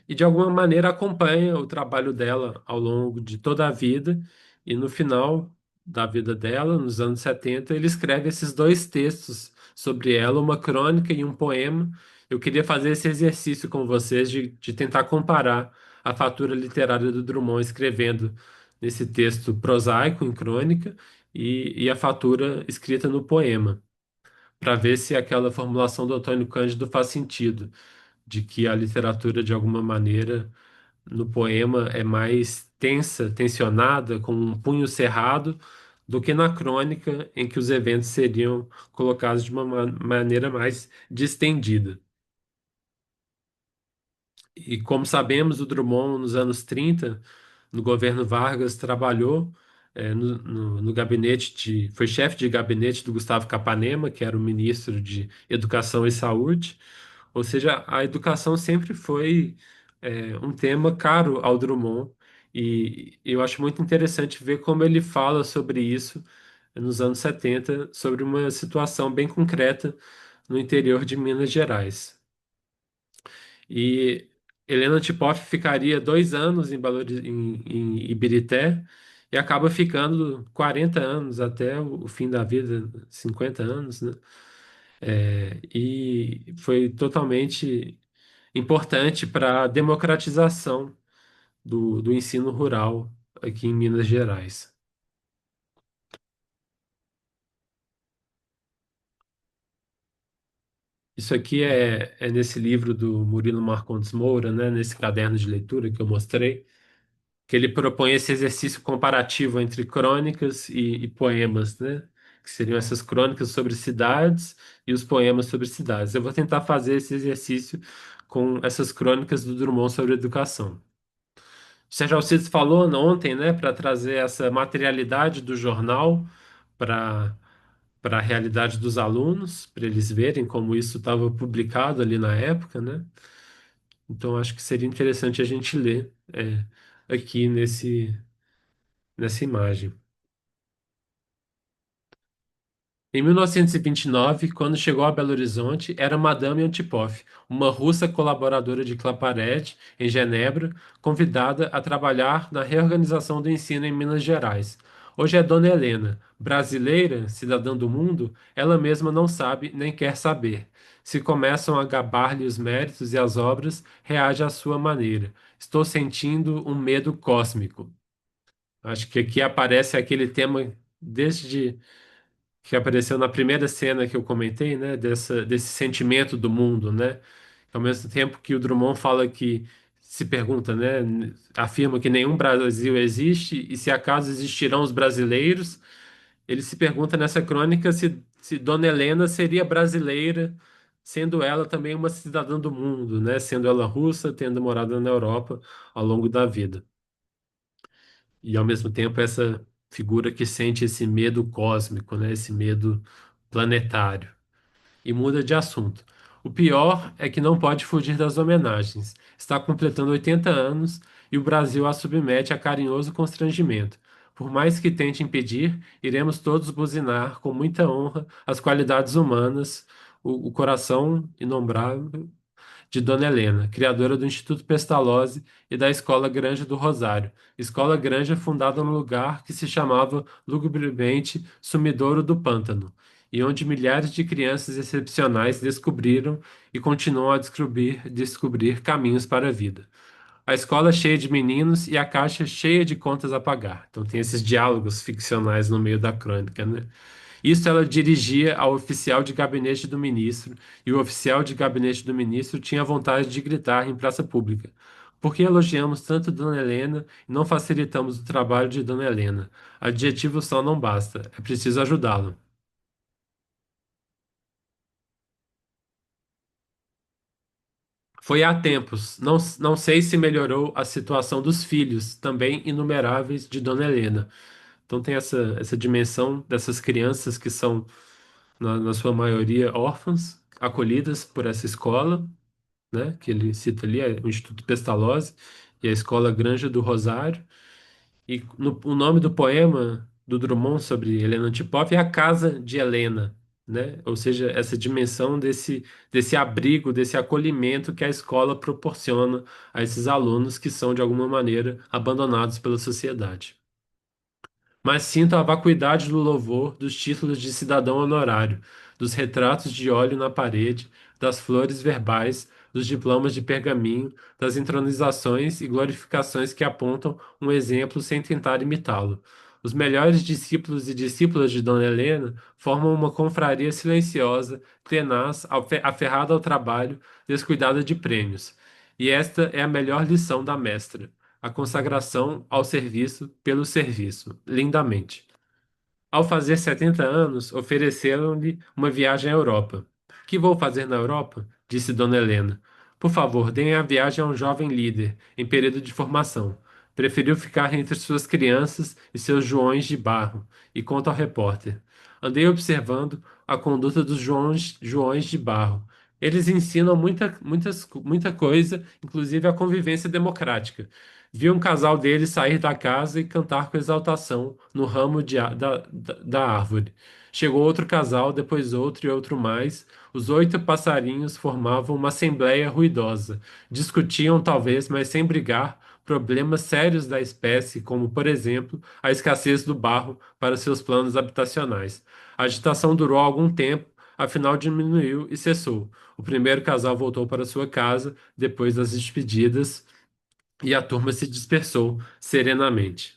e de alguma maneira acompanha o trabalho dela ao longo de toda a vida, e no final da vida dela, nos anos 70, ele escreve esses dois textos sobre ela, uma crônica e um poema. Eu queria fazer esse exercício com vocês de tentar comparar a fatura literária do Drummond escrevendo nesse texto prosaico em crônica e a fatura escrita no poema, para ver se aquela formulação do Antônio Cândido faz sentido, de que a literatura, de alguma maneira, no poema é mais tensa, tensionada, com um punho cerrado, do que na crônica, em que os eventos seriam colocados de uma maneira mais distendida. E como sabemos, o Drummond, nos anos 30, no governo Vargas, trabalhou no gabinete foi chefe de gabinete do Gustavo Capanema, que era o ministro de Educação e Saúde. Ou seja, a educação sempre foi um tema caro ao Drummond, e eu acho muito interessante ver como ele fala sobre isso nos anos 70, sobre uma situação bem concreta no interior de Minas Gerais. E Helena Tipoff ficaria 2 anos em Ibirité e acaba ficando 40 anos até o fim da vida, 50 anos, né? E foi totalmente importante para a democratização do ensino rural aqui em Minas Gerais. Isso aqui é nesse livro do Murilo Marcondes Moura, né, nesse caderno de leitura que eu mostrei, que ele propõe esse exercício comparativo entre crônicas e poemas, né, que seriam essas crônicas sobre cidades e os poemas sobre cidades. Eu vou tentar fazer esse exercício com essas crônicas do Drummond sobre educação. O Sérgio Alcides falou ontem, né, para trazer essa materialidade do jornal para a realidade dos alunos, para eles verem como isso estava publicado ali na época, né? Então acho que seria interessante a gente ler aqui nessa imagem. Em 1929, quando chegou a Belo Horizonte, era Madame Antipov, uma russa colaboradora de Claparede, em Genebra, convidada a trabalhar na reorganização do ensino em Minas Gerais. Hoje é Dona Helena, brasileira, cidadã do mundo, ela mesma não sabe nem quer saber. Se começam a gabar-lhe os méritos e as obras, reage à sua maneira. Estou sentindo um medo cósmico. Acho que aqui aparece aquele tema desde que apareceu na primeira cena que eu comentei, né, desse sentimento do mundo, né? Ao mesmo tempo que o Drummond fala que se pergunta, né, afirma que nenhum Brasil existe e se acaso existirão os brasileiros, ele se pergunta nessa crônica se Dona Helena seria brasileira, sendo ela também uma cidadã do mundo, né, sendo ela russa, tendo morado na Europa ao longo da vida. E ao mesmo tempo essa figura que sente esse medo cósmico, né, esse medo planetário. E muda de assunto. O pior é que não pode fugir das homenagens. Está completando 80 anos e o Brasil a submete a carinhoso constrangimento. Por mais que tente impedir, iremos todos buzinar com muita honra as qualidades humanas, o coração innombrável de Dona Helena, criadora do Instituto Pestalozzi e da Escola Granja do Rosário. Escola Granja fundada no lugar que se chamava lugubremente Sumidouro do Pântano, e onde milhares de crianças excepcionais descobriram e continuam a descobrir caminhos para a vida. A escola cheia de meninos e a caixa cheia de contas a pagar. Então tem esses diálogos ficcionais no meio da crônica, né? Isso ela dirigia ao oficial de gabinete do ministro, e o oficial de gabinete do ministro tinha vontade de gritar em praça pública. Por que elogiamos tanto Dona Helena e não facilitamos o trabalho de Dona Helena? Adjetivo só não basta, é preciso ajudá-la. Foi há tempos, não sei se melhorou a situação dos filhos, também inumeráveis, de Dona Helena. Então tem essa dimensão dessas crianças que são, na sua maioria, órfãs, acolhidas por essa escola, né, que ele cita ali, é o Instituto Pestalozzi e a Escola Granja do Rosário. E o nome do poema do Drummond sobre Helena Antipoff é A Casa de Helena, né? Ou seja, essa dimensão desse abrigo, desse acolhimento que a escola proporciona a esses alunos que são, de alguma maneira, abandonados pela sociedade. Mas sinto a vacuidade do louvor dos títulos de cidadão honorário, dos retratos de óleo na parede, das flores verbais, dos diplomas de pergaminho, das entronizações e glorificações que apontam um exemplo sem tentar imitá-lo. Os melhores discípulos e discípulas de Dona Helena formam uma confraria silenciosa, tenaz, aferrada ao trabalho, descuidada de prêmios. E esta é a melhor lição da mestra: a consagração ao serviço pelo serviço, lindamente. Ao fazer 70 anos, ofereceram-lhe uma viagem à Europa. Que vou fazer na Europa? Disse Dona Helena. Por favor, deem a viagem a um jovem líder, em período de formação. Preferiu ficar entre suas crianças e seus Joões de barro, e conta ao repórter. Andei observando a conduta dos Joões de barro. Eles ensinam muita coisa, inclusive a convivência democrática. Vi um casal deles sair da casa e cantar com exaltação no ramo da árvore. Chegou outro casal, depois outro e outro mais. Os 8 passarinhos formavam uma assembleia ruidosa. Discutiam, talvez, mas sem brigar, problemas sérios da espécie, como, por exemplo, a escassez do barro para seus planos habitacionais. A agitação durou algum tempo, afinal diminuiu e cessou. O primeiro casal voltou para sua casa, depois das despedidas, e a turma se dispersou serenamente.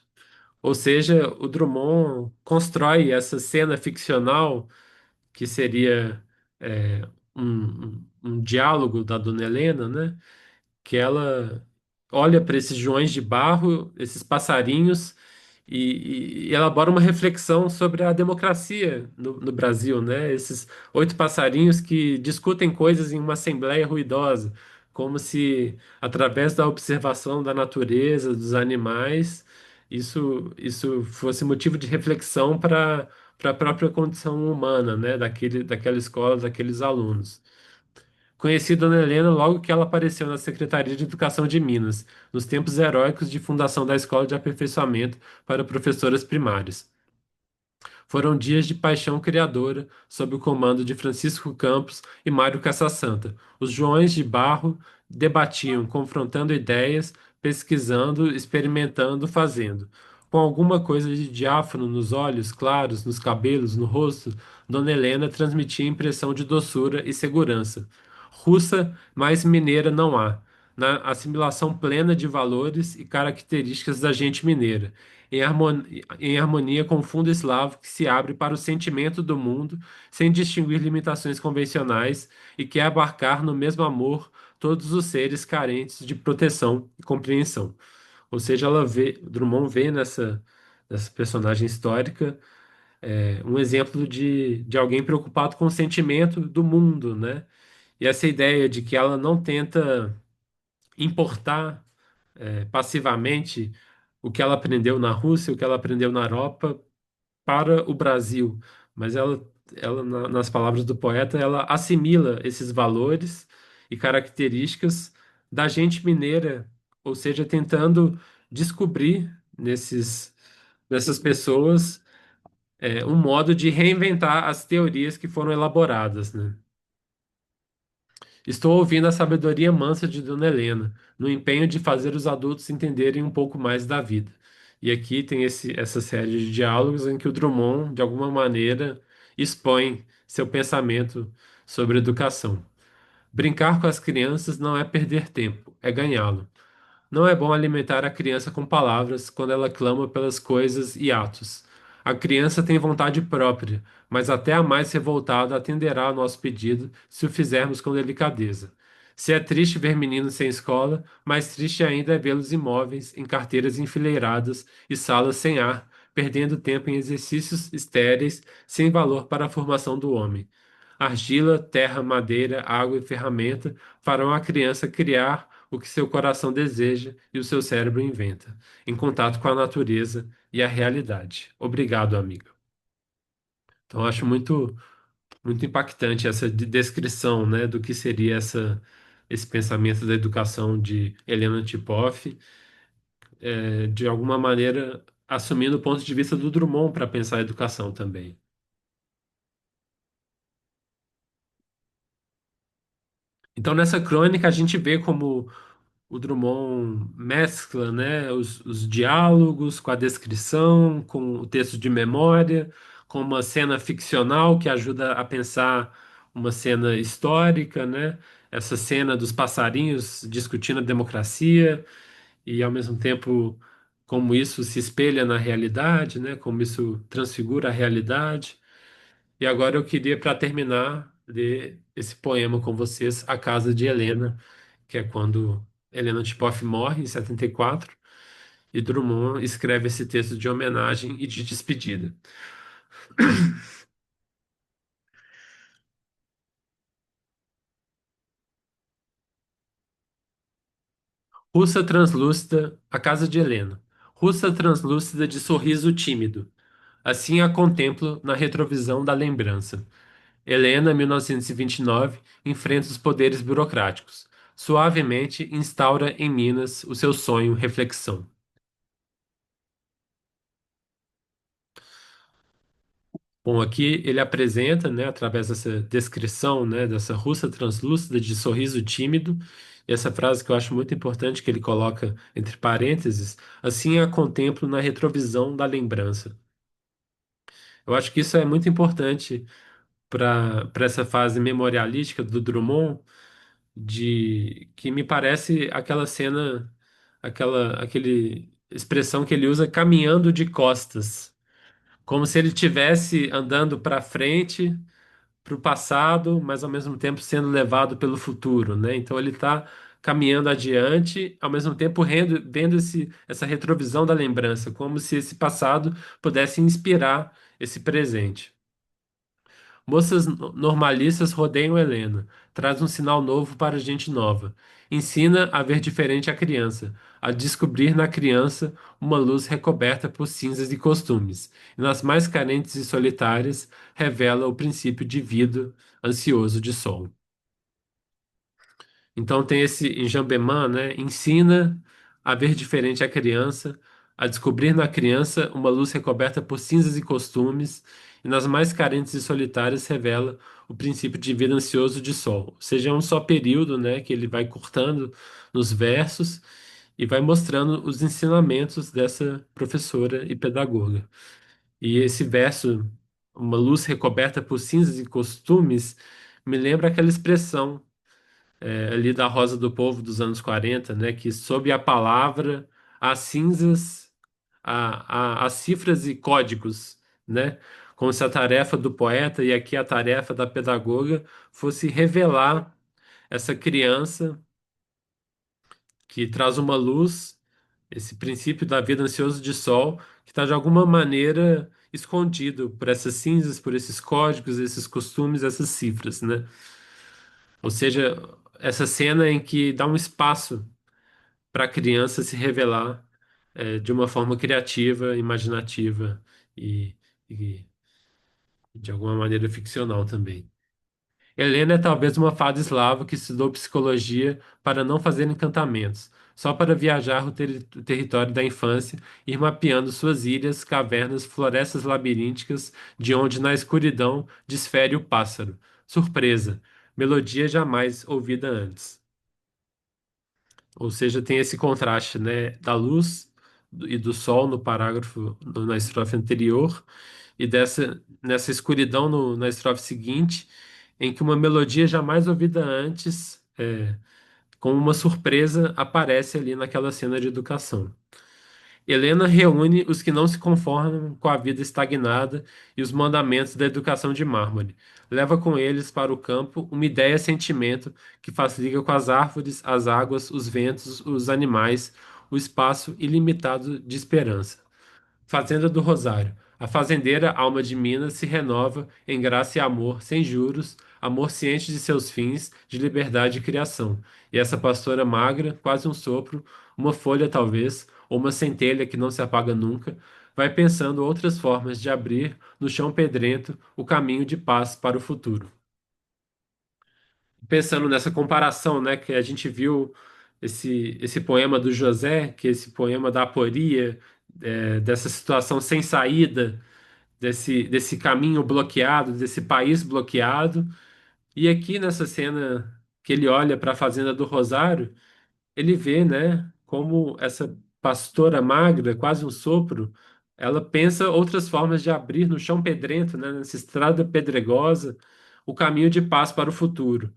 Ou seja, o Drummond constrói essa cena ficcional que seria um diálogo da Dona Helena, né? Que ela olha para esses joões de barro, esses passarinhos, e elabora uma reflexão sobre a democracia no Brasil, né? Esses 8 passarinhos que discutem coisas em uma assembleia ruidosa, como se, através da observação da natureza, dos animais, isso fosse motivo de reflexão para a própria condição humana, né? Daquela escola, daqueles alunos. Conheci Dona Helena logo que ela apareceu na Secretaria de Educação de Minas, nos tempos heróicos de fundação da Escola de Aperfeiçoamento para Professoras Primárias. Foram dias de paixão criadora, sob o comando de Francisco Campos e Mário Caça-Santa. Os Joões de Barro debatiam, confrontando ideias, pesquisando, experimentando, fazendo. Com alguma coisa de diáfano nos olhos claros, nos cabelos, no rosto, Dona Helena transmitia impressão de doçura e segurança. Russa, mais mineira não há, na assimilação plena de valores e características da gente mineira em harmonia com o fundo eslavo que se abre para o sentimento do mundo, sem distinguir limitações convencionais e quer abarcar no mesmo amor todos os seres carentes de proteção e compreensão. Ou seja, Drummond vê nessa personagem histórica um exemplo de alguém preocupado com o sentimento do mundo, né? E essa ideia de que ela não tenta importar passivamente o que ela aprendeu na Rússia, o que ela aprendeu na Europa para o Brasil, mas nas palavras do poeta, ela assimila esses valores e características da gente mineira ou seja, tentando descobrir nessas pessoas um modo de reinventar as teorias que foram elaboradas, né? Estou ouvindo a sabedoria mansa de Dona Helena, no empenho de fazer os adultos entenderem um pouco mais da vida. E aqui tem essa série de diálogos em que o Drummond, de alguma maneira, expõe seu pensamento sobre educação. Brincar com as crianças não é perder tempo, é ganhá-lo. Não é bom alimentar a criança com palavras quando ela clama pelas coisas e atos. A criança tem vontade própria, mas até a mais revoltada atenderá ao nosso pedido se o fizermos com delicadeza. Se é triste ver meninos sem escola, mais triste ainda é vê-los imóveis, em carteiras enfileiradas e salas sem ar, perdendo tempo em exercícios estéreis sem valor para a formação do homem. Argila, terra, madeira, água e ferramenta farão a criança criar o que seu coração deseja e o seu cérebro inventa, em contato com a natureza e a realidade. Obrigado, amiga. Então, eu acho muito impactante essa descrição, né, do que seria esse pensamento da educação de Helena Tipoff, de alguma maneira assumindo o ponto de vista do Drummond para pensar a educação também. Então, nessa crônica, a gente vê como o Drummond mescla, né, os diálogos com a descrição, com o texto de memória, com uma cena ficcional que ajuda a pensar uma cena histórica, né? Essa cena dos passarinhos discutindo a democracia e, ao mesmo tempo, como isso se espelha na realidade, né? Como isso transfigura a realidade. E agora eu queria, para terminar, ler esse poema com vocês, A Casa de Helena, que é quando Helena Tipoff morre, em 74, e Drummond escreve esse texto de homenagem e de despedida. Russa translúcida, a casa de Helena. Russa translúcida de sorriso tímido. Assim a contemplo na retrovisão da lembrança. Helena, 1929, enfrenta os poderes burocráticos. Suavemente instaura em Minas o seu sonho reflexão. Bom, aqui ele apresenta, né, através dessa descrição, né, dessa russa translúcida de sorriso tímido, e essa frase que eu acho muito importante que ele coloca entre parênteses, assim a contemplo na retrovisão da lembrança. Eu acho que isso é muito importante para essa fase memorialística do Drummond, de que me parece aquela cena, aquele expressão que ele usa caminhando de costas, como se ele estivesse andando para frente para o passado, mas ao mesmo tempo sendo levado pelo futuro, né? Então ele está caminhando adiante, ao mesmo tempo vendo essa retrovisão da lembrança, como se esse passado pudesse inspirar esse presente. Moças normalistas rodeiam Helena, traz um sinal novo para gente nova. Ensina a ver diferente a criança, a descobrir na criança uma luz recoberta por cinzas e costumes, e nas mais carentes e solitárias revela o princípio de vida ansioso de sol. Então tem esse enjambemã, né? Ensina a ver diferente a criança, a descobrir na criança uma luz recoberta por cinzas e costumes, e nas mais carentes e solitárias revela o princípio de vida ansioso de sol. Ou seja, é um só período, né, que ele vai cortando nos versos e vai mostrando os ensinamentos dessa professora e pedagoga. E esse verso, uma luz recoberta por cinzas e costumes, me lembra aquela expressão ali da Rosa do Povo dos anos 40, né? Que sob a palavra, as cinzas, as cifras e códigos, né? Como se a tarefa do poeta e aqui a tarefa da pedagoga fosse revelar essa criança que traz uma luz, esse princípio da vida ansioso de sol, que está de alguma maneira escondido por essas cinzas, por esses códigos, esses costumes, essas cifras, né? Ou seja, essa cena em que dá um espaço para a criança se revelar de uma forma criativa, imaginativa e, e de alguma maneira ficcional também. Helena é talvez uma fada eslava que estudou psicologia para não fazer encantamentos, só para viajar o território da infância, ir mapeando suas ilhas, cavernas, florestas labirínticas, de onde na escuridão desfere o pássaro. Surpresa, melodia jamais ouvida antes. Ou seja, tem esse contraste, né, da luz e do sol no parágrafo, na estrofe anterior, e nessa escuridão na estrofe seguinte, em que uma melodia jamais ouvida antes, como uma surpresa, aparece ali naquela cena de educação. Helena reúne os que não se conformam com a vida estagnada e os mandamentos da educação de mármore. Leva com eles para o campo uma ideia-sentimento que faz liga com as árvores, as águas, os ventos, os animais, o espaço ilimitado de esperança. Fazenda do Rosário. A fazendeira alma de Minas se renova em graça e amor, sem juros, amor ciente de seus fins, de liberdade e criação. E essa pastora magra, quase um sopro, uma folha talvez, ou uma centelha que não se apaga nunca, vai pensando outras formas de abrir, no chão pedrento, o caminho de paz para o futuro. Pensando nessa comparação, né, que a gente viu esse poema do José, que é esse poema da aporia, dessa situação sem saída, desse caminho bloqueado, desse país bloqueado. E aqui nessa cena que ele olha para a fazenda do Rosário, ele vê, né, como essa pastora magra, quase um sopro, ela pensa outras formas de abrir no chão pedrento, né, nessa estrada pedregosa, o caminho de paz para o futuro.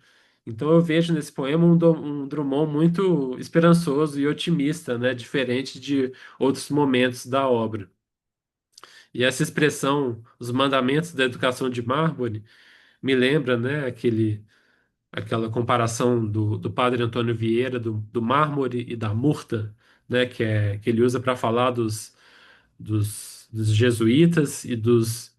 Então eu vejo nesse poema um Drummond muito esperançoso e otimista, né, diferente de outros momentos da obra. E essa expressão, os mandamentos da educação de Marbury, me lembra, né, aquela comparação do padre Antônio Vieira, do mármore e da murta, né, que ele usa para falar dos jesuítas e dos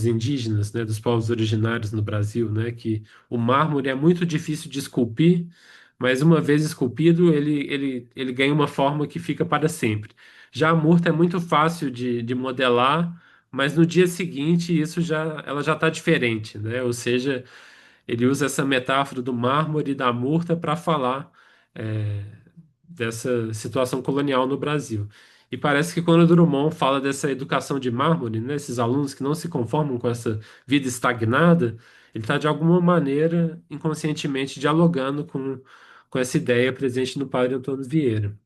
indígenas, né, dos povos originários no Brasil, né, que o mármore é muito difícil de esculpir, mas uma vez esculpido, ele ganha uma forma que fica para sempre. Já a murta é muito fácil de modelar, mas no dia seguinte ela já está diferente, né? Ou seja, ele usa essa metáfora do mármore e da murta para falar é, dessa situação colonial no Brasil. E parece que quando o Drummond fala dessa educação de mármore, né, esses alunos que não se conformam com essa vida estagnada, ele está de alguma maneira inconscientemente dialogando com essa ideia presente no padre Antônio Vieira.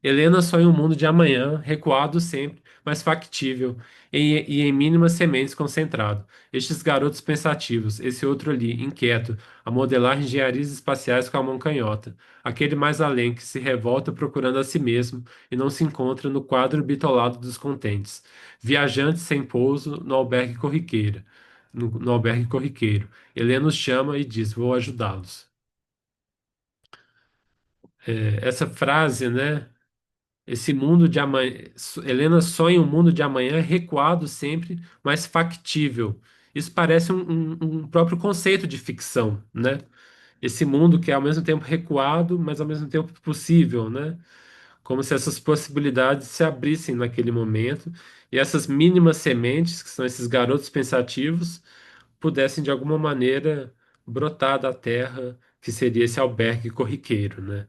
Helena sonha um mundo de amanhã, recuado sempre, mas factível, e em mínimas sementes concentrado. Estes garotos pensativos, esse outro ali, inquieto, a modelar engenharias espaciais com a mão canhota. Aquele mais além que se revolta procurando a si mesmo e não se encontra no quadro bitolado dos contentes. Viajante sem pouso no albergue corriqueiro. No albergue corriqueiro. Helena os chama e diz: Vou ajudá-los. Essa frase, né? Esse mundo de amanhã. Helena sonha um mundo de amanhã recuado sempre, mas factível. Isso parece um próprio conceito de ficção, né? Esse mundo que é ao mesmo tempo recuado, mas ao mesmo tempo possível, né? Como se essas possibilidades se abrissem naquele momento e essas mínimas sementes, que são esses garotos pensativos, pudessem de alguma maneira brotar da terra, que seria esse albergue corriqueiro, né?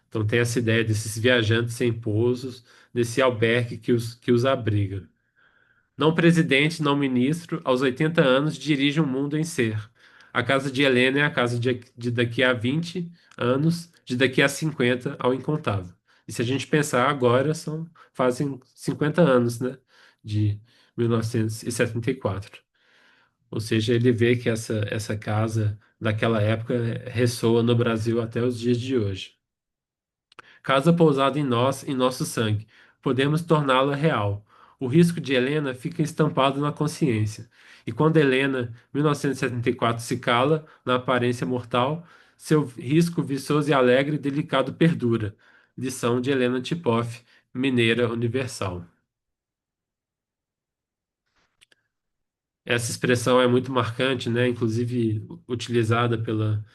Então tem essa ideia desses viajantes sem pousos, desse albergue que os abriga. Não presidente, não ministro, aos 80 anos dirige um mundo em ser. A casa de Helena é a casa de daqui a 20 anos, de daqui a 50 ao incontável. E se a gente pensar agora, fazem 50 anos, né? De 1974. Ou seja, ele vê que essa casa daquela época ressoa no Brasil até os dias de hoje. Casa pousada em nós, em nosso sangue, podemos torná-la real. O risco de Helena fica estampado na consciência. E quando Helena, 1974, se cala, na aparência mortal, seu risco viçoso e alegre e delicado perdura. Lição de Helena Tipoff, Mineira Universal. Essa expressão é muito marcante, né? Inclusive utilizada pela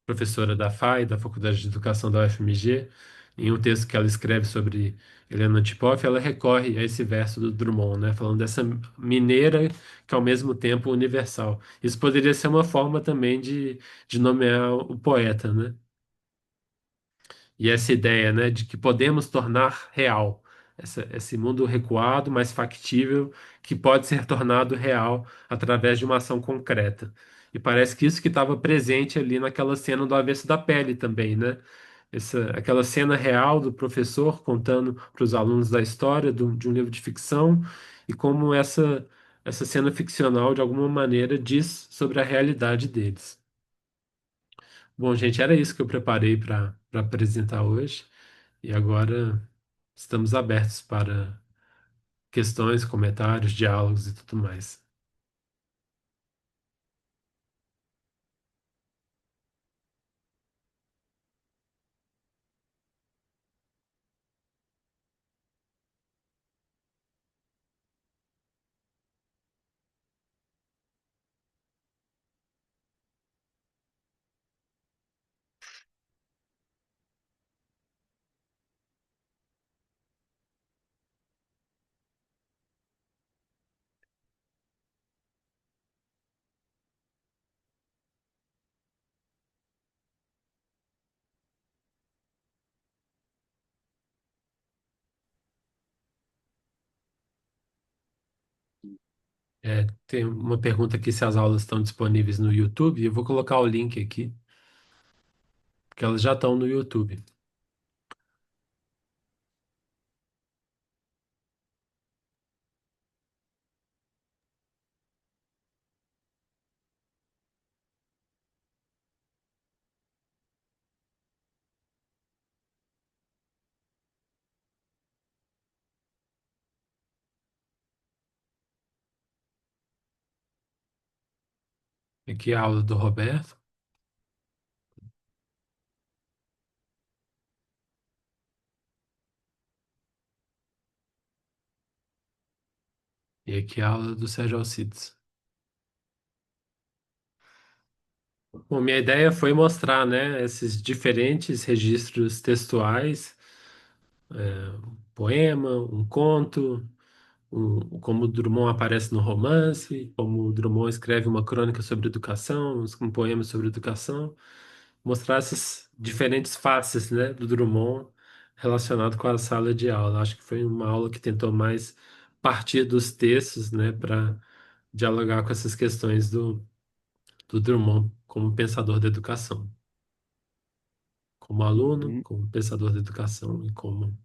professora da FAI, da Faculdade de Educação da UFMG, em um texto que ela escreve sobre Helena Antipoff, ela recorre a esse verso do Drummond, né, falando dessa mineira que ao mesmo tempo universal. Isso poderia ser uma forma também de nomear o poeta, né? E essa ideia, né, de que podemos tornar real esse mundo recuado, mas factível, que pode ser tornado real através de uma ação concreta. E parece que isso que estava presente ali naquela cena do Avesso da Pele também, né? Aquela cena real do professor contando para os alunos da história de um livro de ficção e como essa cena ficcional, de alguma maneira, diz sobre a realidade deles. Bom, gente, era isso que eu preparei para apresentar hoje. E agora estamos abertos para questões, comentários, diálogos e tudo mais. Tem uma pergunta aqui se as aulas estão disponíveis no YouTube. Eu vou colocar o link aqui, porque elas já estão no YouTube. Aqui é a aula do Roberto e aqui é a aula do Sérgio Alcides. Bom, minha ideia foi mostrar, né, esses diferentes registros textuais, um poema, um conto, como Drummond aparece no romance, como Drummond escreve uma crônica sobre educação, um poema sobre educação, mostrar essas diferentes faces, né, do Drummond relacionado com a sala de aula. Acho que foi uma aula que tentou mais partir dos textos, né, para dialogar com essas questões do Drummond como pensador da educação, como aluno, Uhum. como pensador da educação e como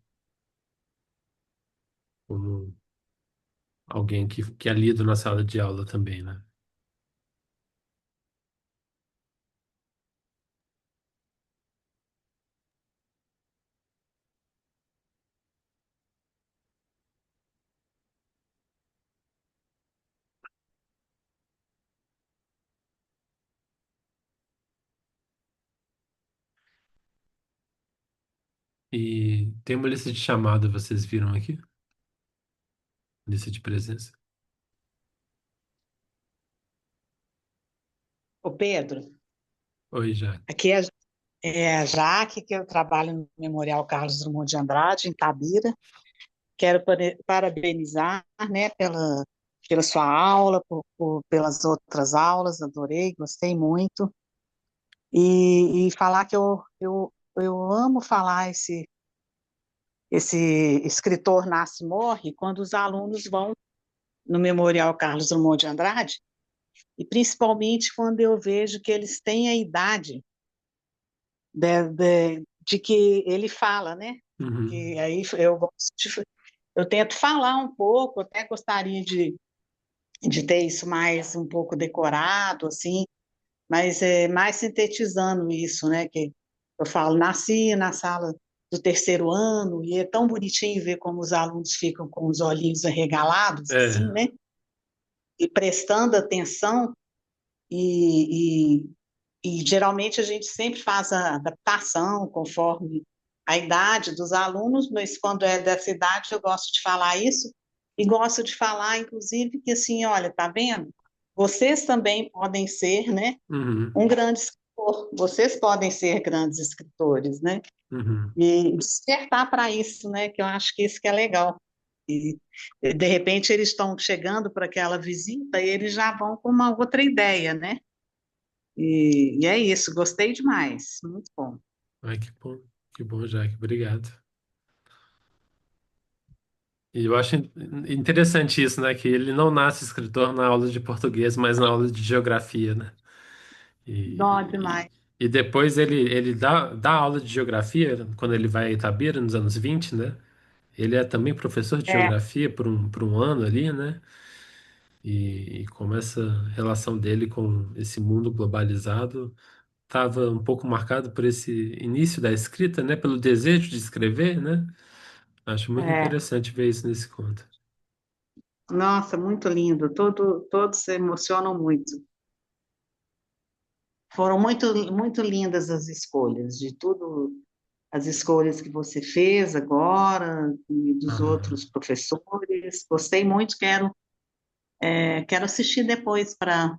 alguém que é lido na sala de aula também, né? E tem uma lista de chamada, vocês viram aqui? Lista de presença. Ô Pedro, Oi, Jaque. aqui é a Jaque, que eu trabalho no Memorial Carlos Drummond de Andrade, em Tabira. Quero parabenizar, né, pela sua aula, pelas outras aulas, adorei, gostei muito. E falar que eu amo falar esse escritor nasce e morre quando os alunos vão no Memorial Carlos Drummond de Andrade, e principalmente quando eu vejo que eles têm a idade de que ele fala, né? Uhum. Que aí eu tento falar um pouco, até gostaria de ter isso mais um pouco decorado, assim, mas é mais sintetizando isso, né? Que eu falo, nasci na sala do terceiro ano e é tão bonitinho ver como os alunos ficam com os olhinhos arregalados, assim, É. né? E prestando atenção e, e geralmente a gente sempre faz a adaptação conforme a idade dos alunos, mas quando é dessa idade eu gosto de falar isso e gosto de falar, inclusive, que assim, olha, tá vendo? Vocês também podem ser, né, Uhum. um grande escritor. Vocês podem ser grandes escritores, né? Uhum. E despertar para isso, né? Que eu acho que isso que é legal. E de repente eles estão chegando para aquela visita e eles já vão com uma outra ideia, né? E é isso, gostei demais, muito bom. Ai, que bom. Que bom, Jaque. Obrigado. E eu acho interessante isso, né? Que ele não nasce escritor na aula de português, mas na aula de geografia, né? Dó E, demais. e depois ele dá aula de geografia quando ele vai a Itabira, nos anos 20, né? Ele é também professor de É, geografia por um ano ali, né? E como essa relação dele com esse mundo globalizado estava um pouco marcado por esse início da escrita, né? Pelo desejo de escrever, né? Acho muito é. interessante ver isso nesse conto. Nossa, muito lindo. Todos se emocionam muito. Foram muito lindas as escolhas, de tudo, as escolhas que você fez agora, e dos Aham. outros professores. Gostei muito, quero assistir depois para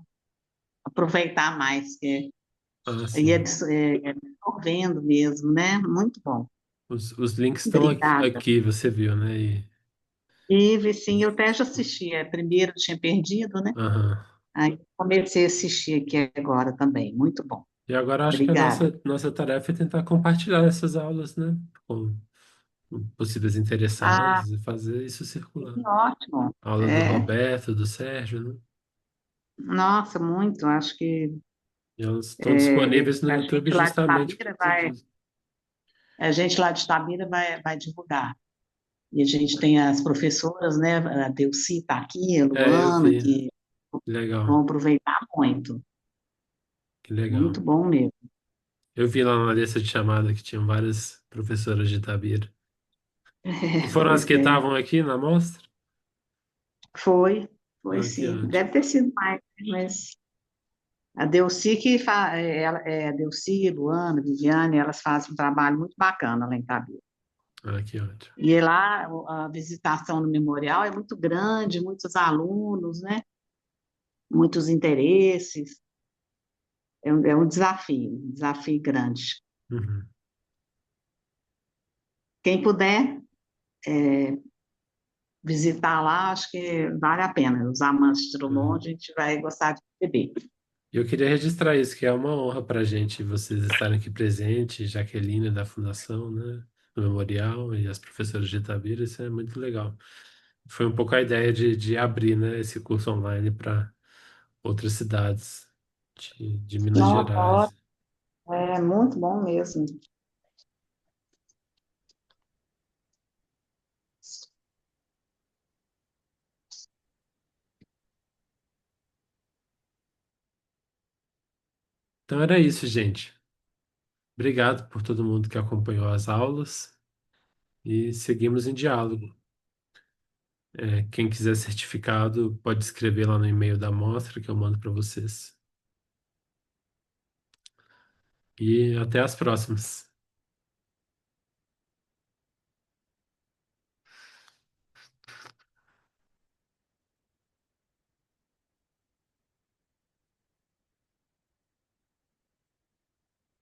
aproveitar mais, Ah, e sim. absorvendo mesmo, né? Muito bom. Os links estão Obrigada. aqui, você viu, né? E sim, eu até já assisti. Primeiro eu tinha perdido, né? Aham. Aí comecei a assistir aqui agora também. Muito bom. E agora acho que a Obrigada. nossa tarefa é tentar compartilhar essas aulas, né? Com possíveis Ah, interessados e fazer isso circular. ótimo. A aula do É, Roberto, do Sérgio, né? nossa, muito. Acho que E elas estão disponíveis no a YouTube gente lá de justamente por Tabira causa disso. vai divulgar. E a gente tem as professoras, né? A Delci está aqui, a É, eu Luana, vi. que Que vão legal, aproveitar muito. que legal. Muito bom mesmo. Eu vi lá na lista de chamada que tinham várias professoras de Itabira. E foram as Pois que é. estavam aqui na mostra? Foi, foi Ah, que sim. ótimo. Deve ter sido mais, mas a Delci a Delci, Luana, Viviane, elas fazem um trabalho muito bacana lá em Itabira. Ah, que ótimo. E lá a visitação no memorial é muito grande, muitos alunos, né? Muitos interesses. É um desafio grande. Uhum. Quem puder visitar lá, acho que vale a pena. Os amantes de Drummond, Uhum. a gente vai gostar de beber. E eu queria registrar isso, que é uma honra para a gente vocês estarem aqui presentes, Jaqueline da Fundação, né, do Memorial e as professoras de Itabira, isso é muito legal. Foi um pouco a ideia de abrir, né, esse curso online para outras cidades de Minas Nossa, Gerais. é muito bom mesmo. Então era isso, gente. Obrigado por todo mundo que acompanhou as aulas e seguimos em diálogo. Quem quiser certificado pode escrever lá no e-mail da amostra que eu mando para vocês. E até as próximas.